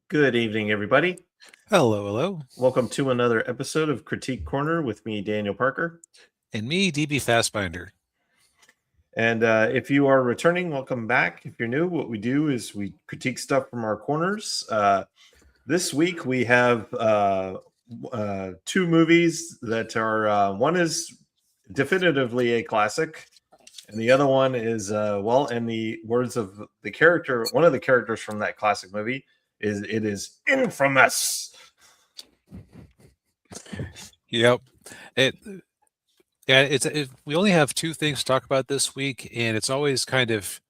Good evening, everybody. Hello, hello. Welcome to another episode of Critique Corner with me, Daniel Parker. And me, DB Fastbinder. And if you are returning, welcome back. If you're new, what we do is we critique stuff from our corners. This week we have two movies that are one is definitively a classic, and the other one is in the words of the character, one of the characters from that classic movie is infamous. Yep. It we only have two things to talk about this week, and it's always kind of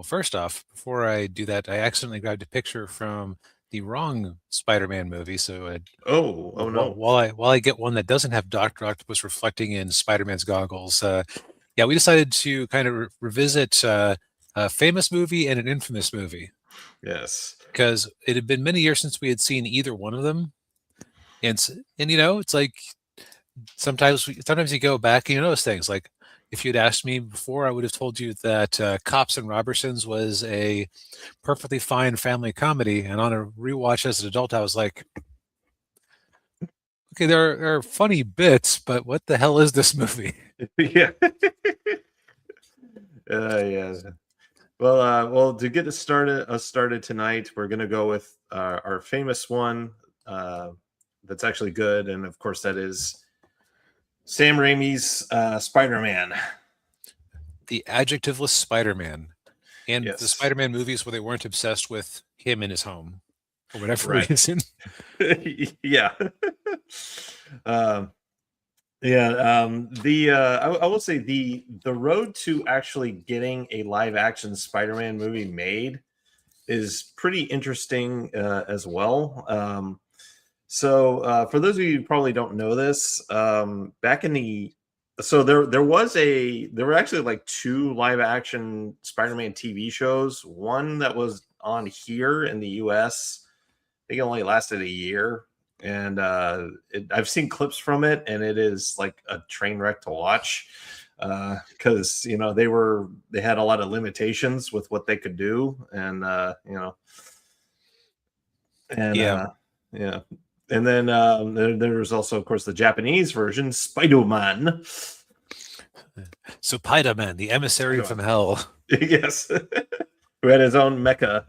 first off, before I do that, I accidentally grabbed a picture from the wrong Spider-Man movie. So Oh no. while I get one that doesn't have Dr. Octopus reflecting in Spider-Man's goggles, we decided to kind of revisit a famous movie and an infamous movie. Yes. Because it had been many years since we had seen either one of them. And it's like sometimes you go back and you notice things. Like if you'd asked me before, I would have told you that Cops and Robertsons was a perfectly fine family comedy. And on a rewatch as an adult, I was like, okay, there are funny bits, but what the hell is this movie? Yeah. Yeah. Well, to get us started tonight, we're gonna go with our famous one that's actually good, and of course that is Sam Raimi's Spider-Man. The adjectiveless Spider-Man. And Yes. the Spider-Man movies where they weren't obsessed with him in his home for whatever Right. reason. Yeah. I will say the road to actually getting a live action Spider-Man movie made is pretty interesting as well. For those of you who probably don't know this, back in the there were actually like two live action Spider-Man TV shows. One that was on here in the US. I think it only lasted a year, and I've seen clips from it, and it is like a train wreck to watch because they had a lot of limitations with what they could do, and Yeah. yeah. And then there was also, of course, the Japanese version, Spider-Man. So Spider-Man, the emissary from hell. Yes, who had his own mecha,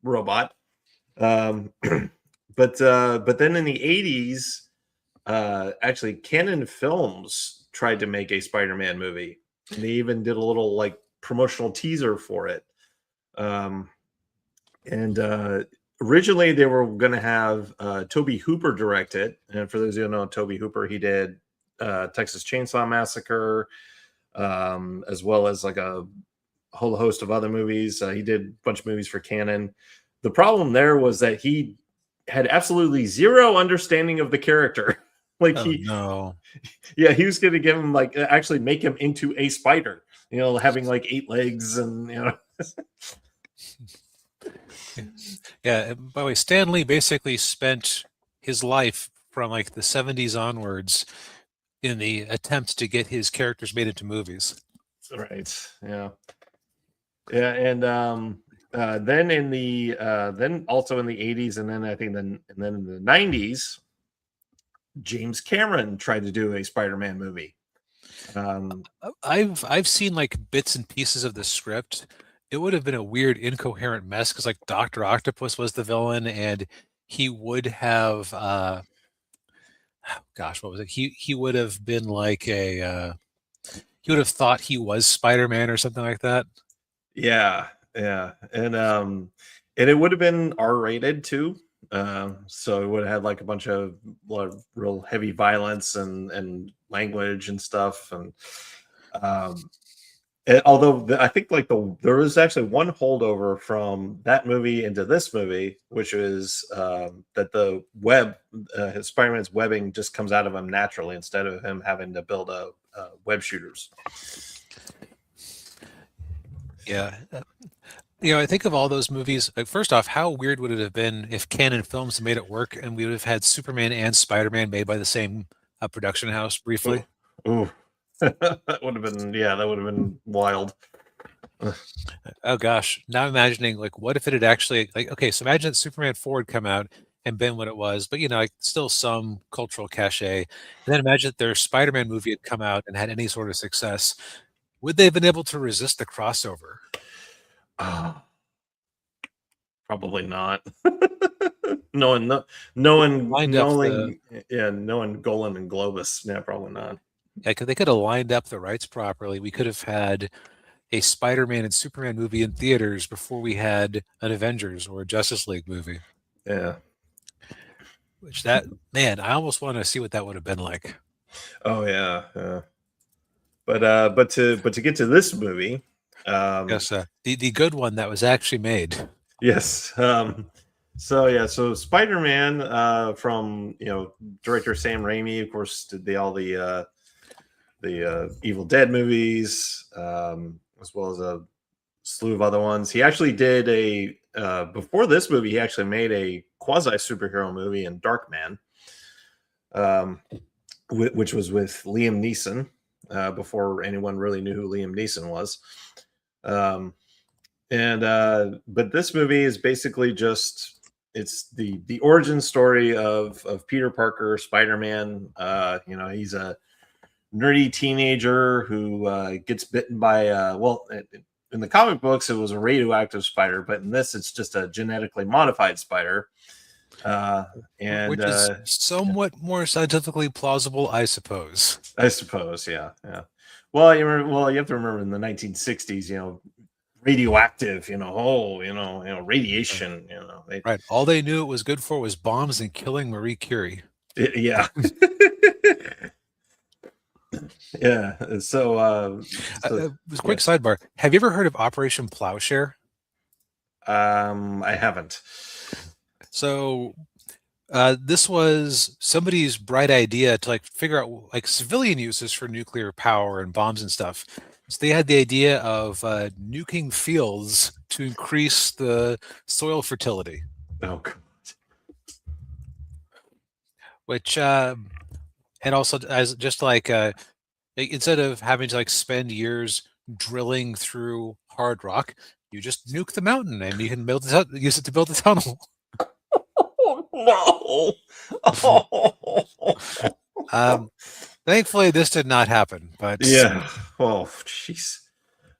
robot. But then in the 80s, actually, Canon Films tried to make a Spider-Man movie, and they even did a little like promotional teaser for it. Originally they were going to have Toby Hooper direct it, and for those who don't know, Toby Hooper, he did Texas Chainsaw Massacre, as well as like a whole host of other movies. He did a bunch of movies for Canon. The problem there was that he had absolutely zero understanding of the character. Like he was going to give him like actually make him into a spider, having like 8 legs and Yeah. By the way, Stan Lee basically spent his life from like the 70s onwards in the attempt to get his characters made into movies. Right. Yeah. Yeah, and then then also in the 80s, and then I think then in the 90s, James Cameron tried to do a Spider-Man movie. I've seen like bits and pieces of the script. It would have been a weird, incoherent mess because like Dr. Octopus was the villain, and he would have what was it? He would have been like he would have thought he was Spider-Man or something like that. Yeah, and it would have been R-rated too. So it would have had like a bunch of real heavy violence and language and stuff. And although I think like there was actually one holdover from that movie into this movie, which is that the his Spider-Man's webbing just comes out of him naturally instead of him having to build a web shooters. Yeah. I think of all those movies. First off, how weird would it have been if Canon Films made it work and we would have had Superman and Spider-Man made by the same production house briefly? Ooh. That would have been wild. Oh gosh, now imagining like what if it had actually like okay, so imagine that Superman 4 had come out and been what it was, but like still some cultural cachet. And then imagine that their Spider-Man movie had come out and had any sort of success. Would they have been able to resist the crossover? Oh, probably not. Knowing knowing Lined up the knowing yeah, knowing Golan and Globus, yeah, probably not. like they could have lined up the rights properly. We could have had a Spider-Man and Superman movie in theaters before we had an Avengers or a Justice League movie. Yeah. Which that man, I almost want to see what that would have been like. Oh yeah, yeah. But to get to this movie, Yes, the good one that was actually made. yes. So yeah, so Spider-Man from director Sam Raimi, of course, did all the Evil Dead movies, as well as a slew of other ones. He actually did before this movie, he actually made a quasi superhero movie in Darkman, which was with Liam Neeson, before anyone really knew who Liam Neeson was. But this movie is basically just it's the origin story of Peter Parker, Spider-Man. He's a nerdy teenager who gets bitten by in the comic books it was a radioactive spider, but in this it's just a genetically modified spider. Which is somewhat more scientifically plausible, I suppose. I suppose, yeah. Well, you have to remember in the 1960s, radioactive, radiation, Right. All they knew it was good for was bombs and killing Marie Curie. Yeah. Yeah. So, quick sidebar. Have you ever heard of Operation Plowshare? I haven't. So this was somebody's bright idea to figure out civilian uses for nuclear power and bombs and stuff. So they had the idea of nuking fields to increase the soil fertility. Oh God. Which and also as just instead of having to spend years drilling through hard rock, you just nuke the mountain and you can use it to build a tunnel. Oh no! Thankfully, this did not happen. But yeah. Oh jeez.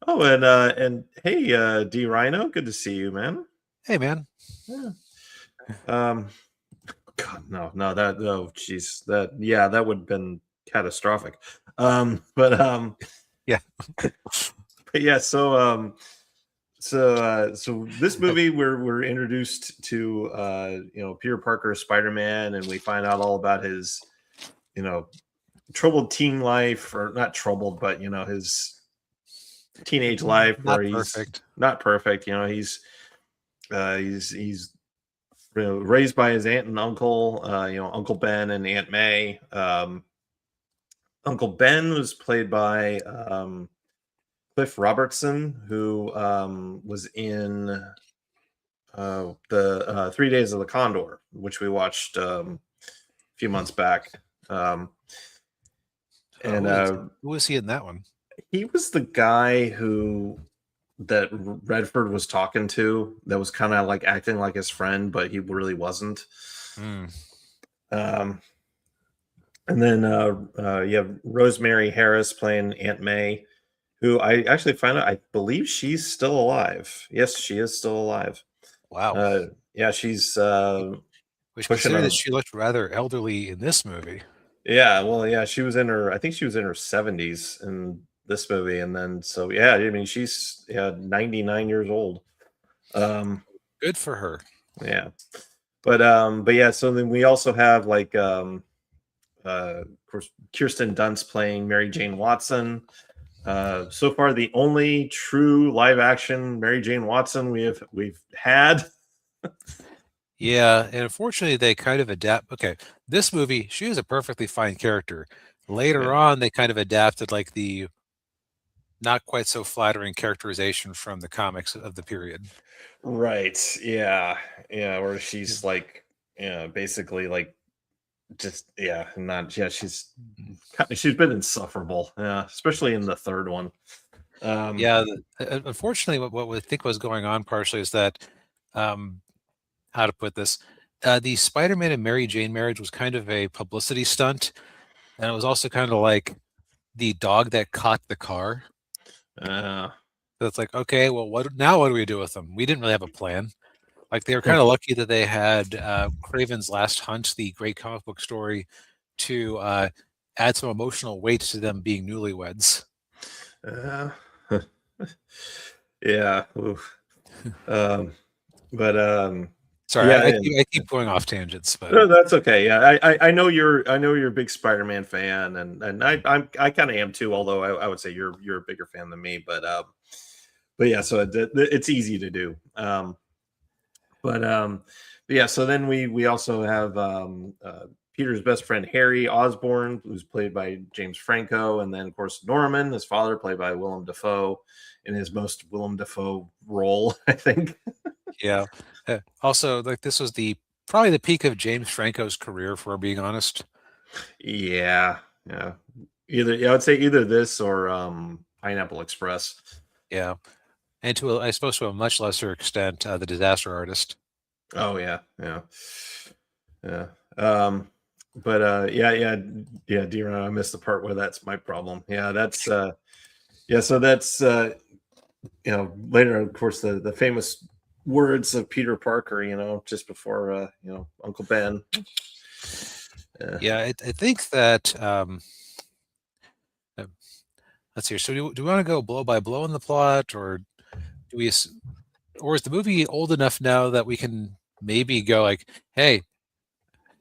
Oh, and hey, D Rhino, good to see you, man. Hey, man. Yeah. God, no, that would have been catastrophic. Yeah. But yeah, so this movie we're introduced to Peter Parker, Spider-Man, and we find out all about his troubled teen life, or not troubled, but his teenage life not where perfect. He's not perfect. He's raised by his aunt and uncle, Uncle Ben and Aunt May. Uncle Ben was played by Cliff Robertson, who was in the 3 Days of the Condor, which we watched a few months back. Who was he in that one? He was the guy that Redford was talking to, that was kind of acting like his friend, but he really wasn't. And then you have Rosemary Harris playing Aunt May, who I actually found out, I believe she's still alive. Yes, she is still alive. Wow. Yeah, she's which considering that she looked rather elderly in this movie. Yeah, well, yeah, I think she was in her 70s in this movie, and then yeah, I mean she's 99 years old. Good for her. Yeah. But yeah, so then we also have of course Kirsten Dunst playing Mary Jane Watson. So far the only true live action Mary Jane Watson we've had. Yeah, and unfortunately they kind of adapt. Okay, this movie, she is a perfectly fine character. Later on, they kind of adapted the not quite so flattering characterization from the comics of the period. Right. Yeah. Yeah. Where she's basically just she's been insufferable. Yeah, especially in the third one. Yeah, unfortunately, what we think was going on partially is that, how to put this, the Spider-Man and Mary Jane marriage was kind of a publicity stunt, and it was also kind of like the dog that caught the car. uh, So it's like, okay, well, what do we do with them? We didn't really have a plan. Like they were kind of lucky that they had Craven's Last Hunt, the great comic book story, to add some emotional weight to them being newlyweds. uh, yeah. Oof. Um, but Sorry, yeah, I keep going off tangents, but no, that's okay. Yeah, I know you're a big Spider-Man fan, and I kind of am too. Although I would say you're a bigger fan than me, but yeah, so it's easy to do. But yeah, so then we also have Peter's best friend Harry Osborn, who's played by James Franco, and then of course Norman, his father, played by Willem Dafoe, in his most Willem Dafoe role, I think. yeah. Also, like this was the probably the peak of James Franco's career, if we're being honest. Yeah, yeah. I would say either this or Pineapple Express. Yeah, and I suppose to a much lesser extent, the Disaster Artist. Oh yeah, yeah, yeah. But yeah, Deron, I missed the part where that's my problem. Yeah, that's yeah, so that's later, of course, the famous words of Peter Parker, just before Uncle Ben. Yeah, I think that let's see. So do we want to go blow by blow in the plot, or do we, or is the movie old enough now that we can maybe go like, hey,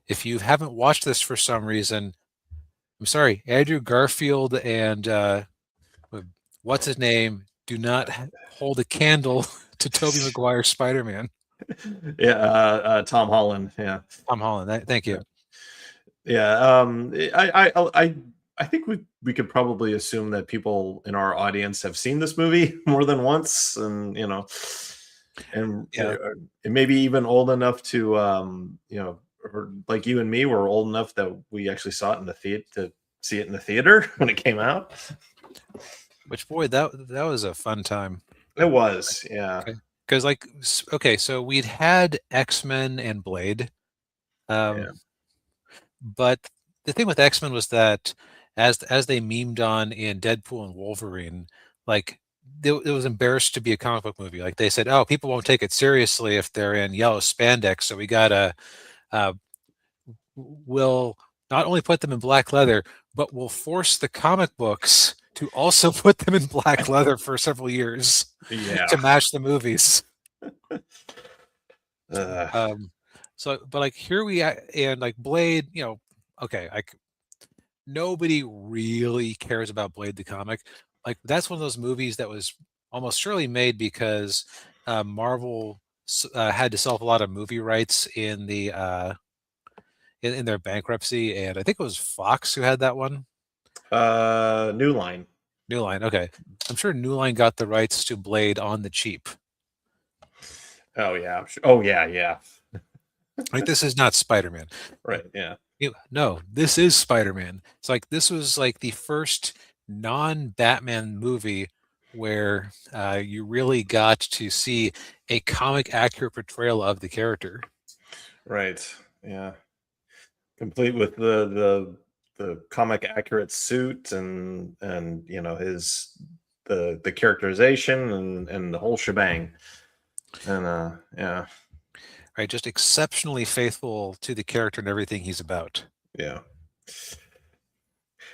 if you haven't watched this for some reason, I'm sorry, Andrew Garfield and what's his name do not hold a candle to Tobey Maguire Spider-Man. Yeah, Tom Holland. Yeah, Tom Holland. Thank you. yeah. I think we could probably assume that people in our audience have seen this movie more than once, and and Yeah. maybe even old enough to or like you and me were old enough that we actually saw it in the theater to see it in the theater when it came out. Which boy, that was a fun time. It was, yeah. Okay. Because like, okay, so we'd had X-Men and Blade, Yeah. but the thing with X-Men was that as they memed on in Deadpool and Wolverine, like it was embarrassed to be a comic book movie. Like they said, oh, people won't take it seriously if they're in yellow spandex, so we gotta uh, will not only put them in black leather, but we'll force the comic books to also put them in black leather for several years Yeah. to match the movies. Uh, So, but like here we are, and like Blade, okay, like nobody really cares about Blade the comic. Like that's one of those movies that was almost surely made because Marvel had to sell a lot of movie rights in the in their bankruptcy, and I think it was Fox who had that one. New Line. New Line, okay. I'm sure New Line got the rights to Blade on the cheap. Oh yeah. Oh yeah, yeah. Like this is not Spider-Man. Right, yeah. No, this is Spider-Man. It's like this was like the first non-Batman movie where you really got to see a comic accurate portrayal of the character. Right. Yeah. Complete with the comic accurate suit and his the characterization and the whole shebang. And yeah. Right, just exceptionally faithful to the character and everything he's about. Yeah.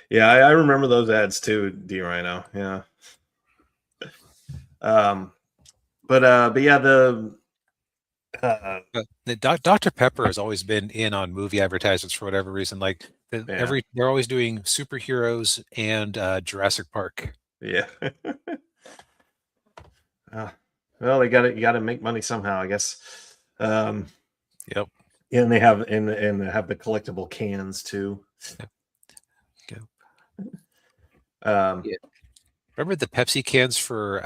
Yeah, I remember those ads too, D Rhino. Yeah. Um but yeah, Dr. Pepper has always been in on movie advertisements for whatever reason. Like yeah. they're always doing superheroes and Jurassic Park. Yeah. Well, they got you got to make money somehow, I guess. Yep. Yeah, and they have the collectible cans too. Yep. Yeah. Remember the Pepsi cans for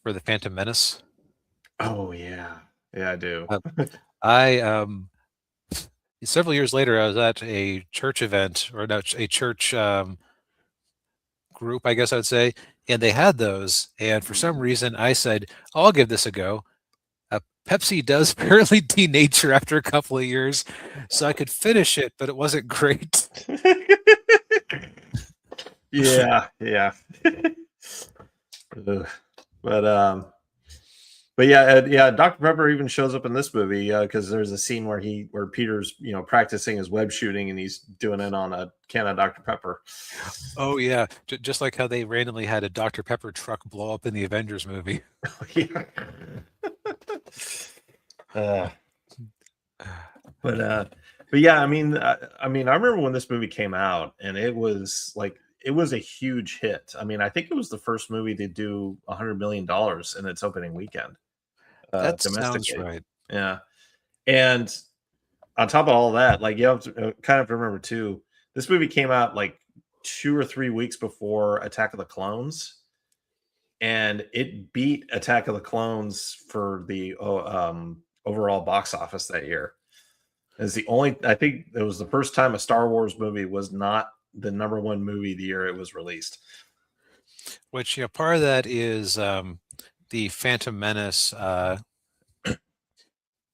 the Phantom Menace? Oh yeah, yeah, I do. I several years later, I was at a church event or no, a church group, I guess I would say, and they had those. And for some reason, I said, oh, "I'll give this a go." Pepsi does apparently denature after a couple of years, so I could finish it, but it wasn't great. Yeah, yeah. Ugh. But yeah, yeah. Dr. Pepper even shows up in this movie because there's a scene where Peter's practicing his web shooting and he's doing it on a can of Dr. Pepper. Oh yeah, just like how they randomly had a Dr. Pepper truck blow up in the Avengers movie. Yeah. But yeah, I remember when this movie came out, and it was a huge hit. I mean, I think it was the first movie to do $100 million in its opening weekend, That sounds domestically. right. Yeah, and on top of all that, like you have to kind of remember too, this movie came out like 2 or 3 weeks before Attack of the Clones, and it beat Attack of the Clones for the overall box office that year. I think it was the first time a Star Wars movie was not the number one movie the year it was released. Which part of that is the Phantom Menace. Not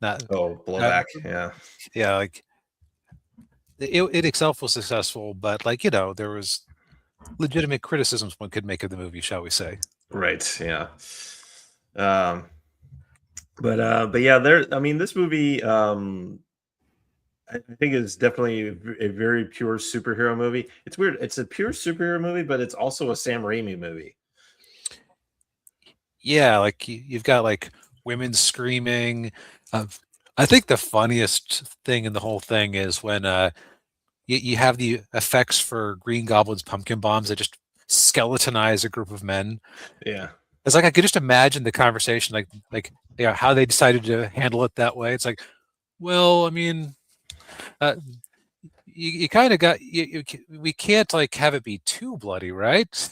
Blowback, yeah. yeah, like it itself was successful, but there was legitimate criticisms one could make of the movie, shall we say? Right, yeah. But yeah, this movie I think is definitely a very pure superhero movie. It's weird. It's a pure superhero movie, but it's also a Sam Raimi movie. Yeah, like you've got like women screaming. I think the funniest thing in the whole thing is when you have the effects for Green Goblin's pumpkin bombs that just skeletonize a group of men. Yeah. It's like I could just imagine the conversation, how they decided to handle it that way. It's like, well, I mean, you kind of got we can't have it be too bloody, right?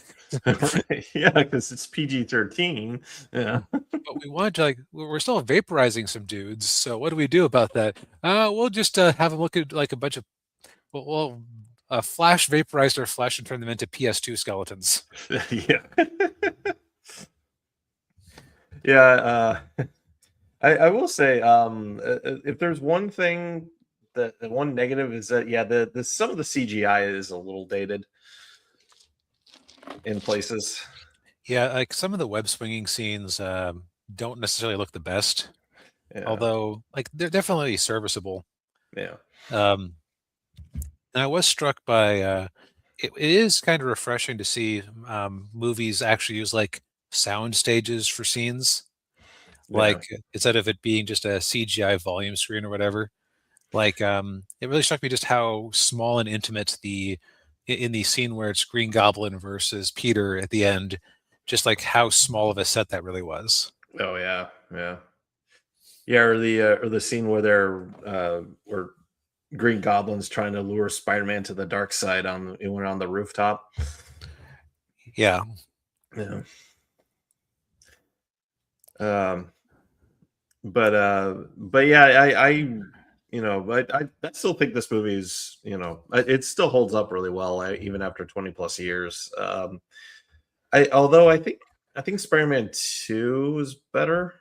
Yeah, because it's PG-13. Yeah. But we want to we're still vaporizing some dudes. So what do we do about that? We'll just have them look at like a bunch of Flash vaporized their flesh and turned them into PS2 skeletons. Yeah. Yeah. I will say, if there's one thing that one negative is that the some of the CGI is a little dated in places. Yeah, like some of the web swinging scenes don't necessarily look the best, although they're definitely serviceable. Yeah. And I was struck by it is kind of refreshing to see movies actually use like sound stages for scenes. Like instead of it being just a CGI volume screen or whatever. Like it really struck me just how small and intimate in the scene where it's Green Goblin versus Peter at the end, just like how small of a set that really was. Oh yeah, yeah, yeah. Or the scene where where Green Goblin's trying to lure Spider-Man to the dark side on the rooftop. Yeah. Yeah. But yeah, I still think this movie is, it still holds up really well, even after 20 plus years. Although I think Spider-Man 2 is better.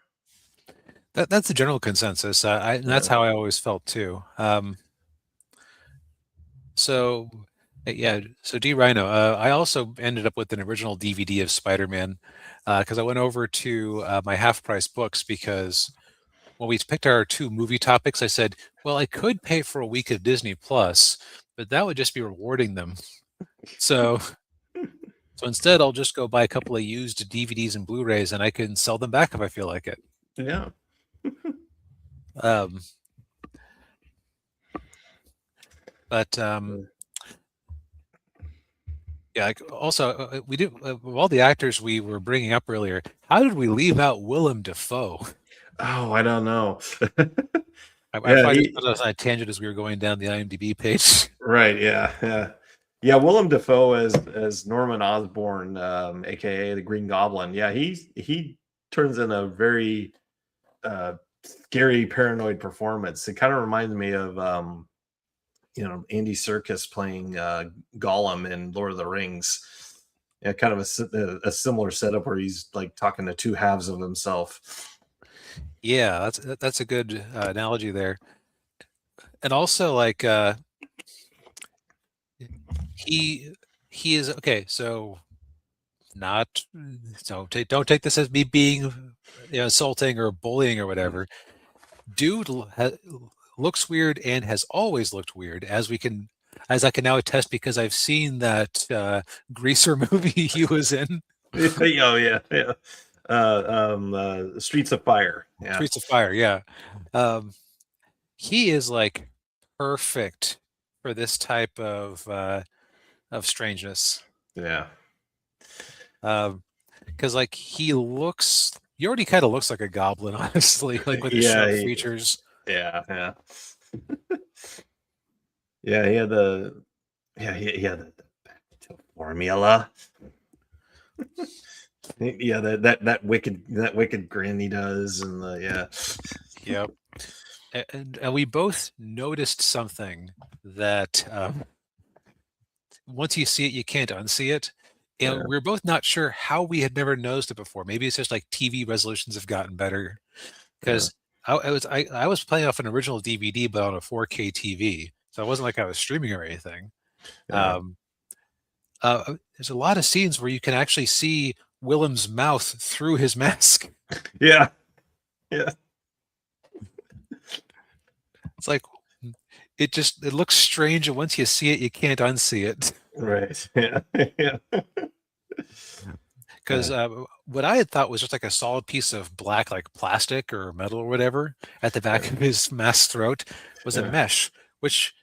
That's the general consensus. That's how I always felt too. So D Rhino, I also ended up with an original DVD of Spider-Man because I went over to my half price books because when we picked our two movie topics, I said, well, I could pay for a week of Disney Plus, but that would just be rewarding them. So instead, I'll just go buy a couple of used DVDs and Blu-rays, and I can sell them back if I feel like it. Yeah. But yeah. Also, we do of all the actors we were bringing up earlier. How did we leave out Willem Dafoe? Oh, I don't know. I probably just put us on a tangent as we were going down the IMDb page. Right. Yeah. Willem Dafoe as Norman Osborn, aka the Green Goblin. Yeah, he turns in a very scary, paranoid performance. It kind of reminds me of Andy Serkis playing Gollum in Lord of the Rings. Yeah, kind of a similar setup where he's like talking to two halves of himself. Yeah, that's a good analogy there. And also, like, he he is okay. So not so don't take this as me being insulting or bullying or whatever. Dude looks weird and has always looked weird, as I can now attest because I've seen that Greaser movie he was in, Oh yeah, yeah. Streets of Fire. Yeah, Streets of Fire. Yeah, um, he is like perfect for this type of strangeness. yeah, Because like he already kind of looks like a goblin, honestly, like with his yeah, sharp features. yeah, yeah. Yeah, he had the he had the formula. Yeah, that wicked grin he does, and the yeah, Yep. And we both noticed something that once you see it, you can't unsee it. And yeah, we're both not sure how we had never noticed it before. Maybe it's just like TV resolutions have gotten better. yeah, Because I was playing off an original DVD, but on a 4K TV, so it wasn't like I was streaming or anything. yeah, Um, there's a lot of scenes where you can actually see Willem's mouth through his mask. yeah, yeah. It's like it looks strange, and once you see it, you can't unsee it. Right. Yeah, yeah, Because what I had thought was just like a solid piece of black, like plastic or metal or whatever, at the back of his mask's throat was a yeah. mesh. Which,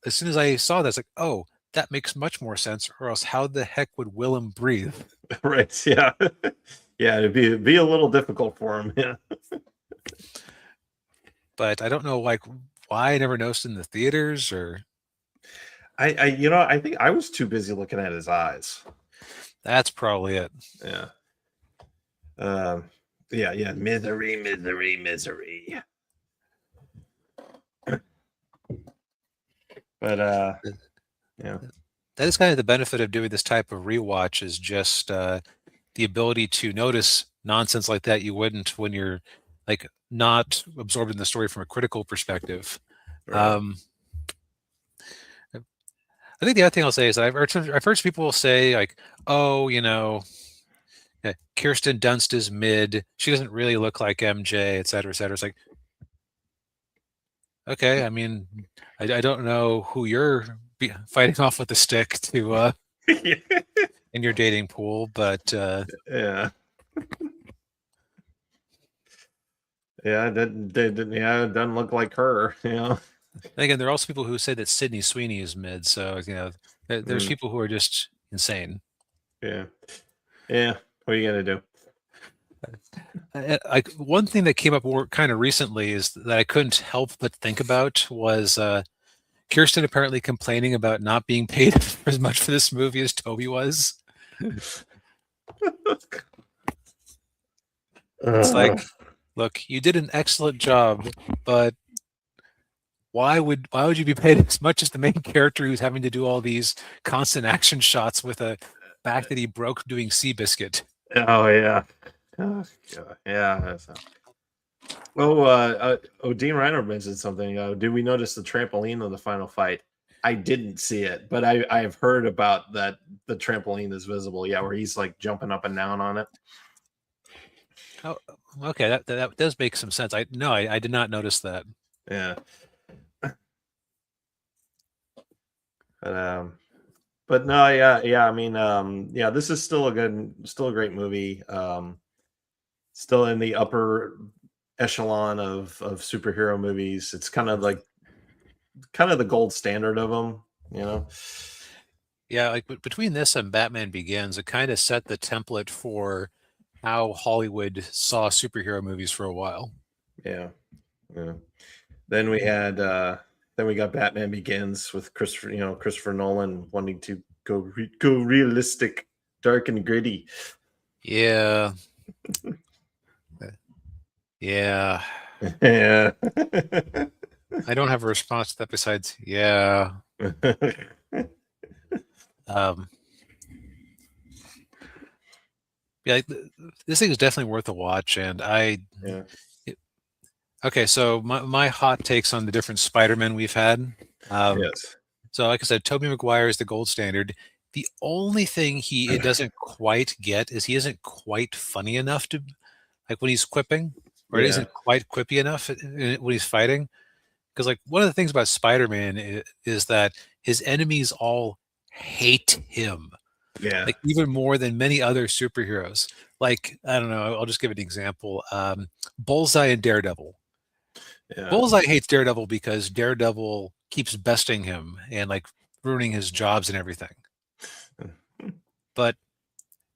as soon as I saw that, I was like, "Oh, that makes much more sense." Or else, how the heck would Willem breathe? Right. Yeah, yeah. It'd be a little difficult for him. Yeah. But I don't know, like, why I never noticed in the theaters, or I think I was too busy looking at his eyes. that's probably it. Yeah. Um. Yeah. Yeah. Misery. Misery. Misery. But yeah. That is kind of the benefit of doing this type of rewatch, is just the ability to notice nonsense like that you wouldn't when you're like not absorbed in the story from a critical perspective. Right. Um, I think the other thing I'll say is that I've heard people say like, "Oh, Kirsten Dunst is mid. She doesn't really look like MJ, et cetera, et cetera." It's like, okay, I mean, I don't know who you're fighting off with the stick to in your dating pool, but Yeah. Yeah. Yeah. It doesn't look like her. You know. again, there are also people who say that Sydney Sweeney is mid. So there's Mm, people who are just insane. yeah. Yeah. What are you gonna do? Like one thing that came up more kind of recently is that I couldn't help but think about was Kirsten apparently complaining about not being paid as much for this movie as Toby was. It's like, look, you did an excellent job, but why would you be paid as much as the main character who's having to do all these constant action shots with a back that he broke doing Seabiscuit? Oh yeah. Oh, God. Yeah. Dean Reiner mentioned something. Did we notice the trampoline on the final fight? I didn't see it, but I've heard about that. The trampoline is visible. Yeah, where he's like jumping up and down on it. Oh, okay, that does make some sense. I did not notice that. Yeah. But but no, yeah, yeah. I mean, yeah, this is still still a great movie. Still in the upper echelon of superhero movies. It's kind of the gold standard of them, you know. Yeah, like between this and Batman Begins, it kind of set the template for how Hollywood saw superhero movies for a while. Yeah, yeah. Then we had then we got Batman Begins with Christopher Nolan wanting to go realistic, dark and gritty. Yeah, yeah. Yeah. I don't have a response to that besides yeah. Um, Yeah, this thing is definitely worth a watch. And Yeah. okay, so my hot takes on the different Spider-Men we've had. Yes. So like I said, Tobey Maguire is the gold standard. The only thing it doesn't quite get is he isn't quite funny enough to, like, when he's quipping, or it Yeah. isn't quite quippy enough when he's fighting. Because like one of the things about Spider-Man is that his enemies all hate him, Yeah. like even more than many other superheroes. Like, I don't know, I'll just give an example. Bullseye and Daredevil. Yeah. Bullseye hates Daredevil because Daredevil keeps besting him and like ruining his jobs and everything. But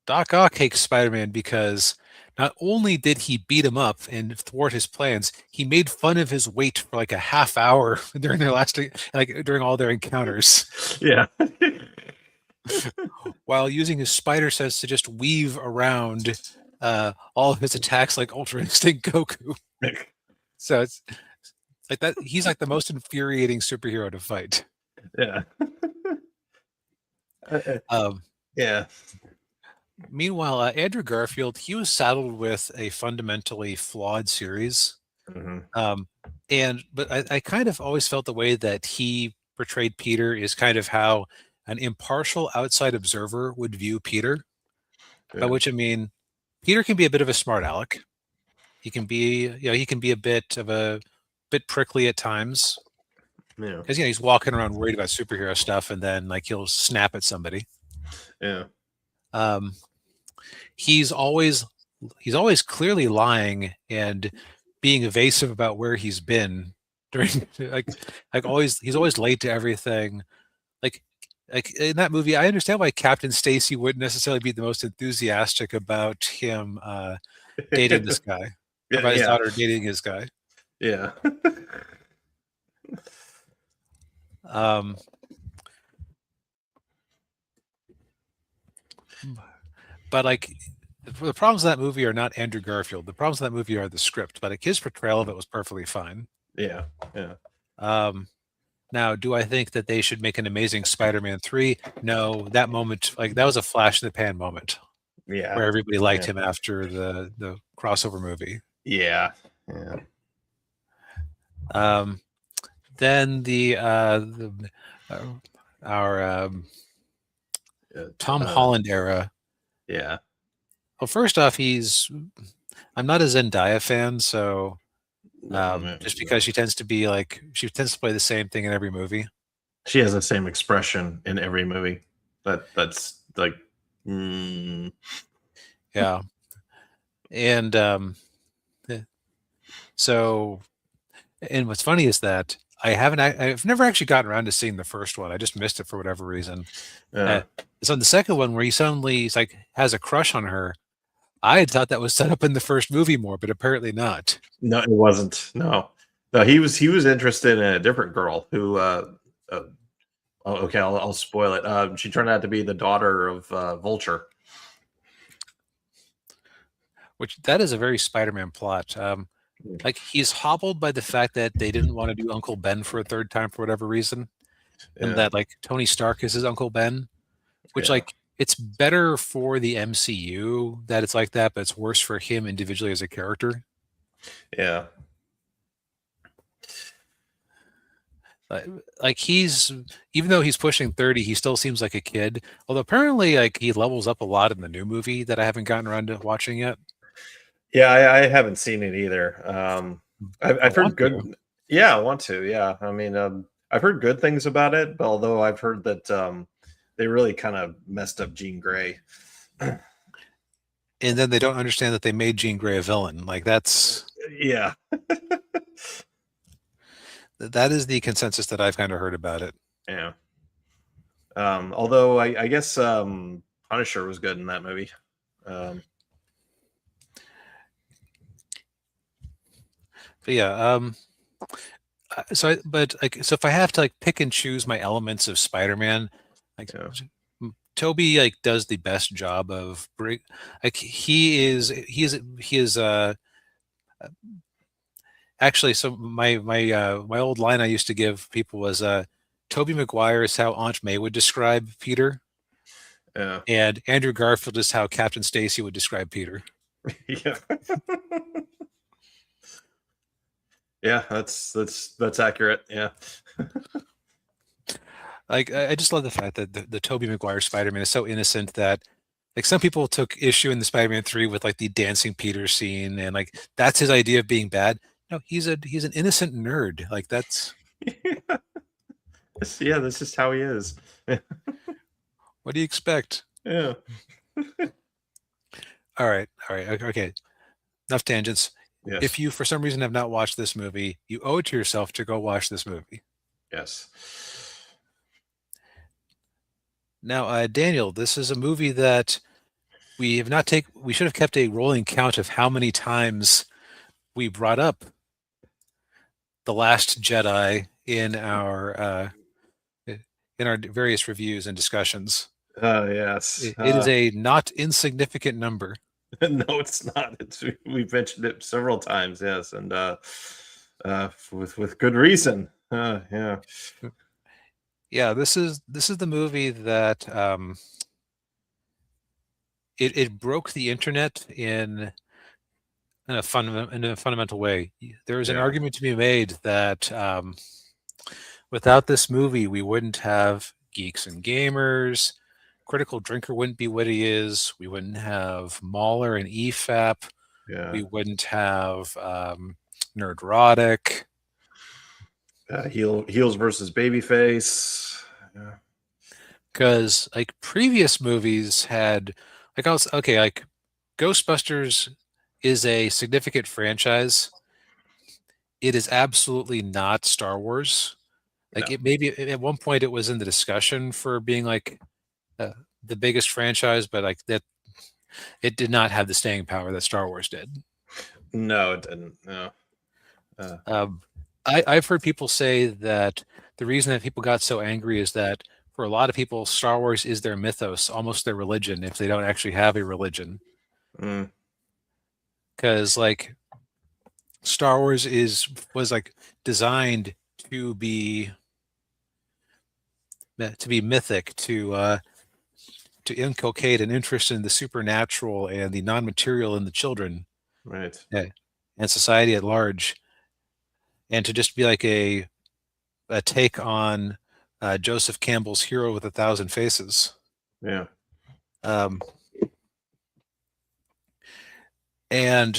Doc Ock hates Spider-Man because not only did he beat him up and thwart his plans, he made fun of his weight for like a half hour during their during all their encounters, Yeah. while using his spider sense to just weave around all of his attacks like Ultra Instinct Goku. So it's like that. He's like the most infuriating superhero to fight. Yeah. Um, Yeah. Meanwhile, Andrew Garfield, he was saddled with a fundamentally flawed series. Mhm. But I kind of always felt the way that he portrayed Peter is kind of how an impartial outside observer would view Peter. By Yeah. which I mean, Peter can be a bit of a smart aleck. He can be, he can be a bit prickly at times Yeah. because he's walking around worried about superhero stuff, and then like he'll snap at somebody. Yeah. Um, he's always clearly lying and being evasive about where he's been during like always he's always late to everything. Like in that movie, I understand why Captain Stacy wouldn't necessarily be the most enthusiastic about him dating this guy, or Yeah. about his Yeah. daughter dating his guy. Yeah. Um, but like the problems of that movie are not Andrew Garfield. The problems of that movie are the script. But like his portrayal of it was perfectly fine. Yeah. Yeah. Now, do I think that they should make an Amazing Spider-Man 3? No, that moment, like that was a flash in the pan moment Yeah. where everybody liked Yeah. him after the crossover movie. Yeah. Yeah. Then our Tom Holland era. Yeah. Well, first off, I'm not a Zendaya fan, so No, just because she tends to play the same thing in every movie. she has the same expression in every movie. That's like, Yeah. And so, and what's funny is that I've never actually gotten around to seeing the first one. I just missed it for whatever reason. So the second one, where he's like has a crush on her, I had thought that was set up in the first movie more, but apparently not. no, it wasn't. No, no, he was interested in a different girl who. Oh, okay, I'll spoil it. She turned out to be the daughter of Vulture. Which that is a very Spider-Man plot. Like he's hobbled by the fact that they didn't want to do Uncle Ben for a third time for whatever reason, and that like Tony Stark is his Uncle Ben, which like it's better for the MCU that it's like that, but it's worse for him individually as a character. Yeah. Like even though he's pushing 30, he still seems like a kid. Although apparently like he levels up a lot in the new movie that I haven't gotten around to watching yet. Yeah, I haven't seen it either. I've heard good. To. Yeah, I want to. Yeah, I mean, I've heard good things about it, but although I've heard that they really kind of messed up Jean Grey. And then they don't understand that they made Jean Grey a villain. Like that's Yeah. that is the consensus that I've kind of heard about it. Yeah. Although I guess Punisher was good in that movie. But yeah, so if I have to like pick and choose my elements of Spider-Man, like Tobey like does the best job of he is actually, so my old line I used to give people was Tobey Maguire is how Aunt May would describe Peter. Yeah. And Andrew Garfield is how Captain Stacy would describe Peter. Yeah. Yeah, that's accurate. Yeah. Like I just love the fact that the Tobey Maguire Spider-Man is so innocent that like some people took issue in the Spider-Man 3 with like the dancing Peter scene and like that's his idea of being bad. No, he's an innocent nerd. Like that's Yeah, that's just how he is. what do you expect? Yeah. All right, okay. Enough tangents. Yes. If you for some reason have not watched this movie, you owe it to yourself to go watch this movie. Yes. Now, Daniel, this is a movie that we have not take. We should have kept a rolling count of how many times we brought up The Last Jedi in our various reviews and discussions. Yes. It is a not insignificant number. No, it's not. We've mentioned it several times. Yes, and with good reason. Yeah. Yeah, this is the movie that it broke the internet in a fundamental way. There is an Yeah. argument to be made that without this movie, we wouldn't have Geeks and Gamers. Critical Drinker wouldn't be what he is. We wouldn't have Mahler and EFAP. Yeah. We wouldn't have Nerdrotic. Heels versus Babyface. Yeah. Because like previous movies had like like Ghostbusters is a significant franchise. It is absolutely not Star Wars. Like No. it maybe at one point it was in the discussion for being like the biggest franchise, but like that it did not have the staying power that Star Wars did. No, it didn't. No. I've heard people say that the reason that people got so angry is that for a lot of people, Star Wars is their mythos, almost their religion, if they don't actually have a religion. Because like Star Wars was like designed to be mythic, to inculcate an interest in the supernatural and the non-material in the children, Right. and society at large, and to just be like a take on Joseph Campbell's Hero with a Thousand Faces. Yeah. And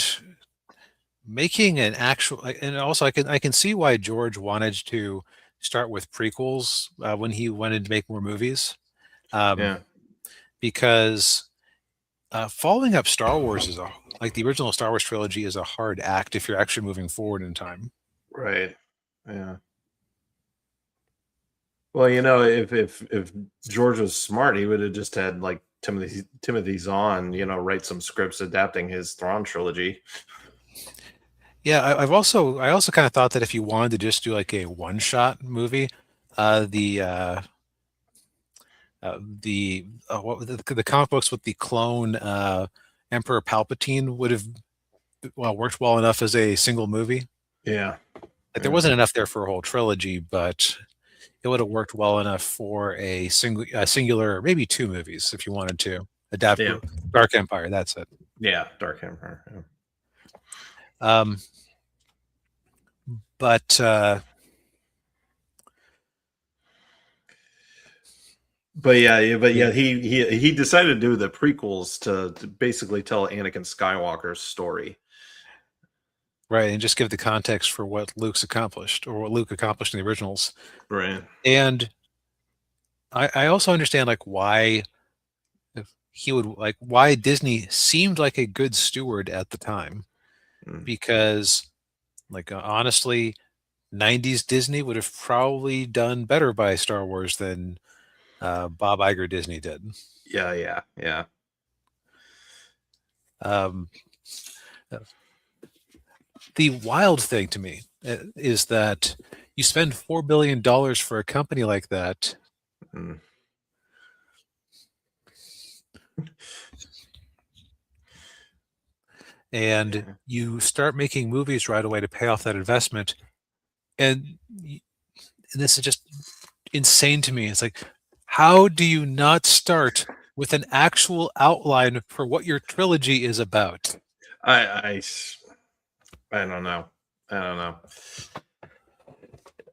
making an actual, and also I can see why George wanted to start with prequels when he wanted to make more movies. Yeah. Because following up Star Wars is like the original Star Wars trilogy is a hard act if you're actually moving forward in time. Right. Yeah. Well, if George was smart, he would have just had like Timothy Zahn, write some scripts adapting his Thrawn trilogy. Yeah, I also kind of thought that if you wanted to just do like a one-shot movie, the comic books with the clone Emperor Palpatine would have worked well enough as a single movie. Yeah. Like there wasn't enough there for a whole trilogy, but it would have worked well enough for a singular, maybe two movies if you wanted to adapt. Yeah. Dark Empire, that's it. Yeah, Dark Empire. Yeah. But yeah, he decided to do the prequels to basically tell Anakin Skywalker's story. Right, and just give the context for what Luke's accomplished or what Luke accomplished in the originals. Right. And I also understand like why why Disney seemed like a good steward at the time. Because like honestly, 90s Disney would have probably done better by Star Wars than Bob Iger Disney did. Yeah. The wild thing to me is that you spend $4 billion for a company like that. And you start making movies right away to pay off that investment. And this is just insane to me. It's like, how do you not start with an actual outline for what your trilogy is about. I don't know. I don't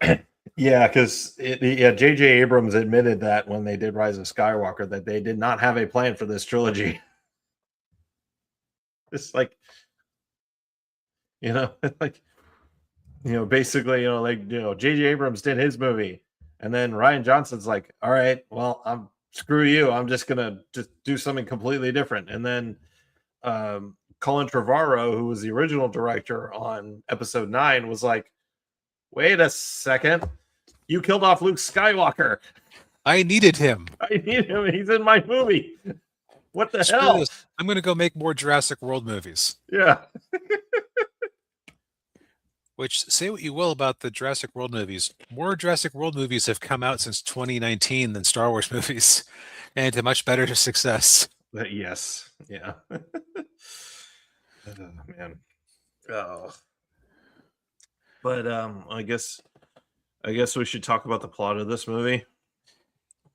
know. Yeah, because J.J. Abrams admitted that when they did Rise of Skywalker, that they did not have a plan for this trilogy. It's like, like, basically, J.J. Abrams did his movie, and then Rian Johnson's like, all right, well, screw you. I'm just gonna just do something completely different. And then Colin Trevorrow, who was the original director on Episode 9, was like, wait a second. You killed off Luke Skywalker. I needed him. I need him. He's in my movie. What the Screw hell? this. I'm going to go make more Jurassic World movies. Yeah. Which, say what you will about the Jurassic World movies, more Jurassic World movies have come out since 2019 than Star Wars movies, and to much better success. Yes. Yeah. Oh, man. Oh. But I guess we should talk about the plot of this movie.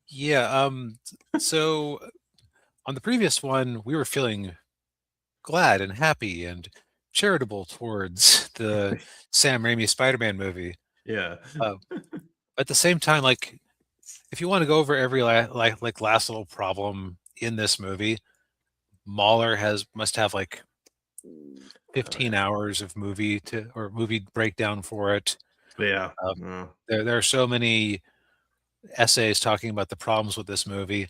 Yeah. So on the previous one, we were feeling glad and happy and charitable towards the Sam Raimi Spider-Man movie. Yeah. At the same time, like, if you want to go over every last little problem in this movie, Mahler must have like 15 hours of movie breakdown for it. Yeah. There are so many essays talking about the problems with this movie.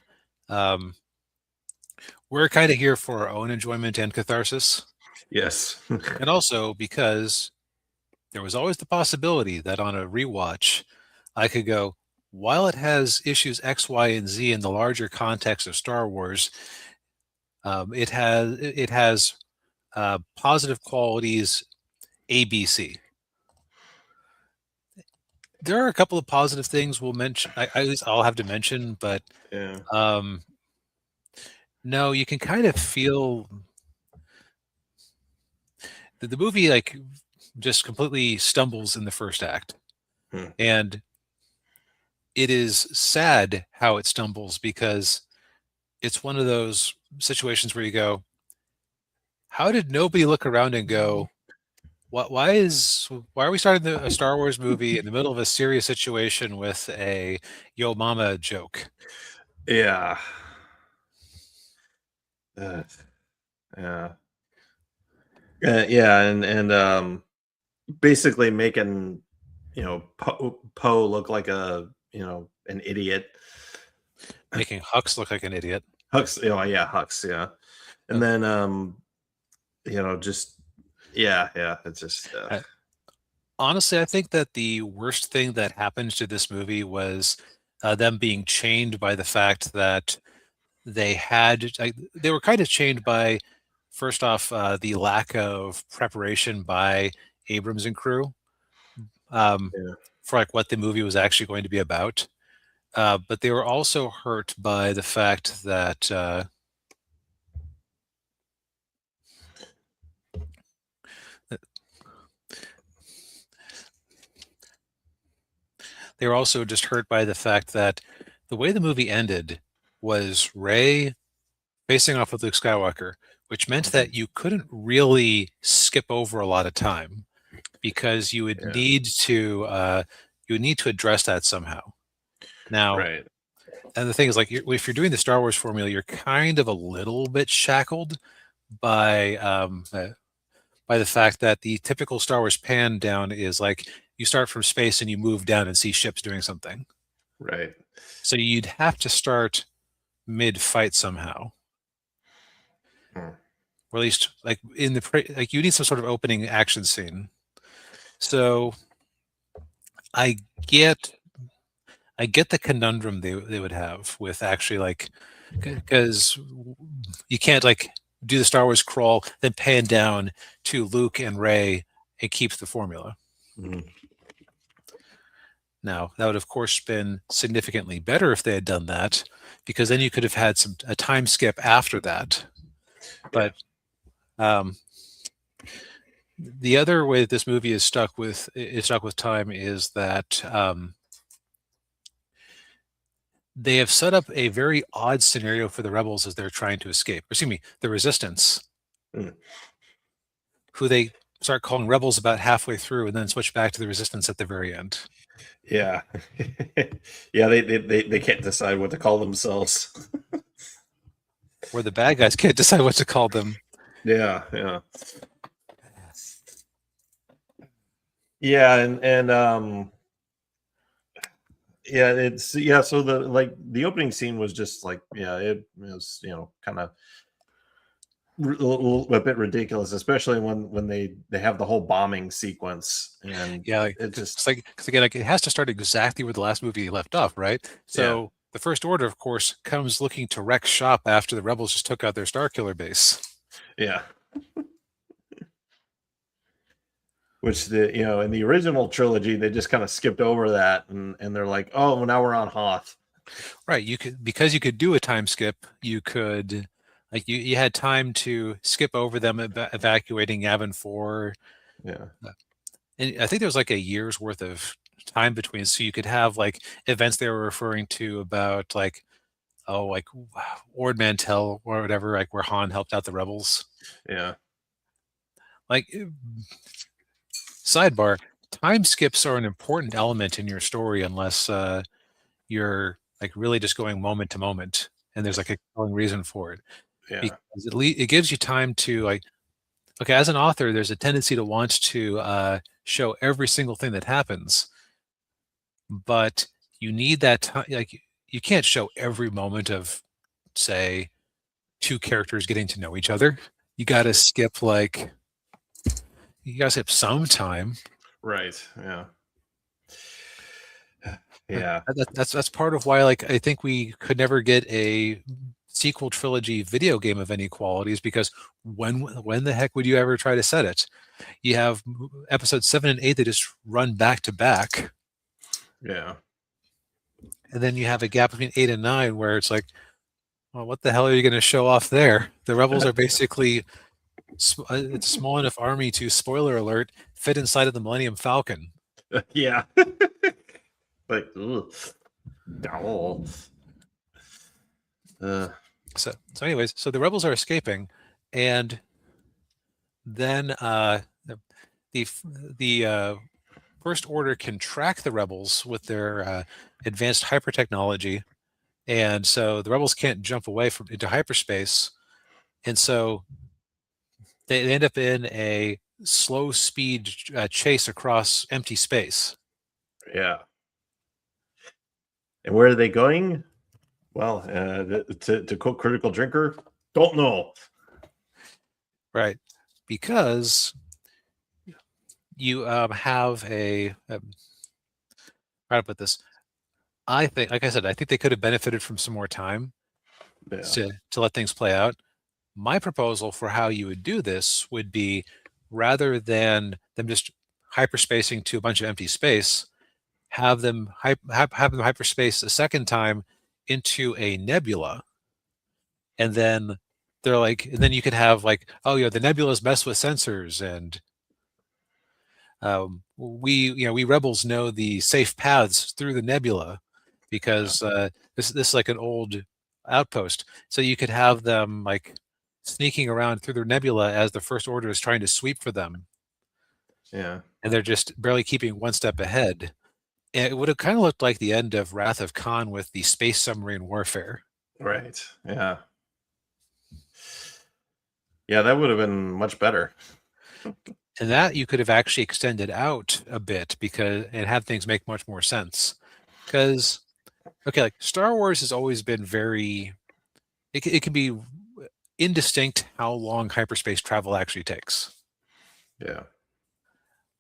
We're kind of here for our own enjoyment and catharsis. Yes. And also because there was always the possibility that on a rewatch, I could go, while it has issues X, Y, and Z in the larger context of Star Wars, it has positive qualities A, B, C. There are a couple of positive things we'll mention. At least I'll have to mention, but Yeah. no, you can kind of feel the movie like just completely stumbles in the first act. And it is sad how it stumbles, because it's one of those situations where you go, how did nobody look around and go, why are we starting a Star Wars movie in the middle of a serious situation with a Yo Mama joke? Yeah. Yeah. Yeah, and basically making Poe look like an idiot, Making Hux look like an idiot. Hux. Hux. Yeah, and then just it's just honestly, I think that the worst thing that happened to this movie was them being chained by the fact that they were kind of chained by, first off, the lack of preparation by Abrams and crew for like what the movie was actually going to be about. But they were also hurt by the fact that they were also just hurt by the fact that the way the movie ended was Rey facing off with Luke Skywalker, which meant that you couldn't really skip over a lot of time, because you would need to address that somehow. Now, right. And the thing is, like, if you're doing the Star Wars formula, you're kind of a little bit shackled by the fact that the typical Star Wars pan down is like you start from space and you move down and see ships doing something. Right. So you'd have to start mid-fight somehow, or at least like you need some sort of opening action scene. So I get the conundrum they would have with actually, like, because you can't like do the Star Wars crawl then pan down to Luke and Rey and keep the formula. Now, that would of course been significantly better if they had done that, because then you could have had a time skip after that. But the other way that this movie is stuck with time is that they have set up a very odd scenario for the rebels as they're trying to escape. Excuse me, the resistance, Mm. who they start calling rebels about halfway through and then switch back to the resistance at the very end. Yeah. Yeah, they can't decide what to call themselves. Where the bad guys can't decide what to call them. Yeah, yeah. Yeah, and yeah, it's yeah, so the opening scene was just like, yeah, it was, kind of a bit ridiculous, especially when they have the whole bombing sequence, and Yeah, it it's just, like, because again, like, it has to start exactly where the last movie left off, right? yeah, So the First Order, of course, comes looking to wreck shop after the rebels just took out their Starkiller base. yeah. Which in the original trilogy they just kind of skipped over that, and they're like, oh, well, now we're on Hoth. Right. You could, because you could do a time skip, you could, like, you had time to skip over them evacuating Yavin 4. Yeah, And I think there was like a year's worth of time between, so you could have like events they were referring to about, like, oh, like Ord Mantell or whatever, like where Han helped out the rebels. yeah, Like, sidebar, time skips are an important element in your story unless you're like really just going moment to moment and there's like a compelling reason for it, yeah, because it gives you time to, like, okay, as an author there's a tendency to want to show every single thing that happens, but you need that time. Like, you can't show every moment of, say, two characters getting to know each other. You got to skip, like, you got to skip some time. right, yeah, Uh, yeah, that's part of why, like, I think we could never get a sequel trilogy video game of any quality, is because when the heck would you ever try to set it? You have episodes 7 and 8 that just run back to back, yeah, and then you have a gap between 8 and 9 where it's like, well, what the hell are you going to show off there? The rebels are basically it's a small enough army to, spoiler alert, fit inside of the Millennium Falcon. yeah. Like, ugh. Oh. Uh, So anyways, so the rebels are escaping, and then the the First Order can track the rebels with their advanced hyper technology, and so the rebels can't jump away from into hyperspace, and so they end up in a slow speed chase across empty space. yeah. And where are they going? Well, to quote Critical Drinker, don't know. Right, because you have how to put this. I think, like I said, I think they could have benefited from some more time Yeah, to let things play out. My proposal for how you would do this would be, rather than them just hyperspacing to a bunch of empty space, have them have them hyperspace a second time into a nebula, and then they're like, and then you could have, like, oh yeah, the nebulas mess with sensors, and we rebels know the safe paths through the nebula, yeah, because this is like an old outpost. So you could have them, like, sneaking around through the nebula as the First Order is trying to sweep for them, yeah. and they're just barely keeping one step ahead. And it would have kind of looked like the end of Wrath of Khan with the space submarine warfare. Right. Yeah. Yeah, that would have been much better. And that you could have actually extended out a bit, because and have things make much more sense. Because, okay, like, Star Wars has always been very, it can be indistinct how long hyperspace travel actually takes. Yeah.